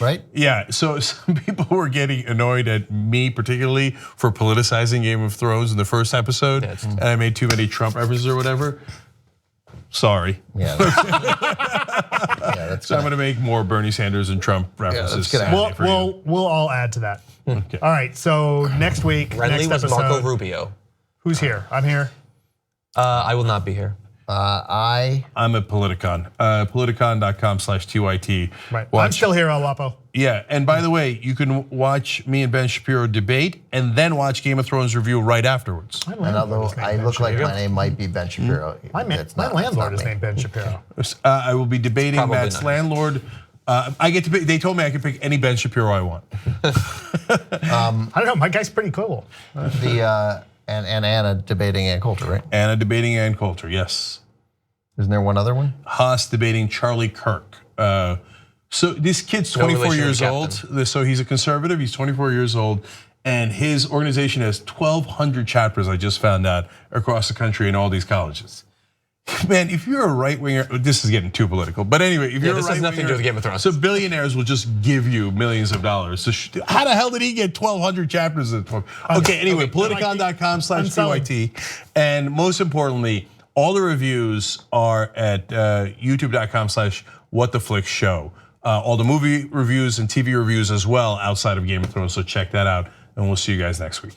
Right? Yeah. So some people were getting annoyed at me, particularly for politicizing Game of Thrones in the first episode, and I made too many Trump references or whatever. Sorry. Yeah. So I'm going to make more Bernie Sanders and Trump references. We'll all add to that. Okay. All right. So next week, Renly next was episode, Marco Rubio. Who's here? I'm here. I will not be here. I'm at Politicon. Politicon.com/TYT. Right. I'm still here, El Wapo. Yeah, and by the way, you can watch me and Ben Shapiro debate and then watch Game of Thrones review right afterwards. And although I look like my name might be Ben Shapiro. My landlord is named Ben Shapiro. I will be debating Probably Matt's not. landlord. I get to pick, they told me I could pick any Ben Shapiro I want. I don't know, my guy's pretty cool. And Anna debating Ann Coulter, right? Anna debating Ann Coulter, yes. Isn't there one other one? Haas debating Charlie Kirk. So this kid's 24 years old. So he's a conservative. He's 24 years old, and his organization has 1,200 chapters. I just found out across the country in all these colleges. Man, if you're a right winger, this is getting too political. But anyway, if you're this a right has nothing to do winger, with Game of Thrones. So billionaires will just give you millions of dollars. So how the hell did he get 1,200 chapters? Okay, anyway, Politicon.com/TYT, and most importantly, all the reviews are at YouTube.com/WhatTheFlickShow. All the movie reviews and TV reviews as well outside of Game of Thrones. So check that out, and we'll see you guys next week.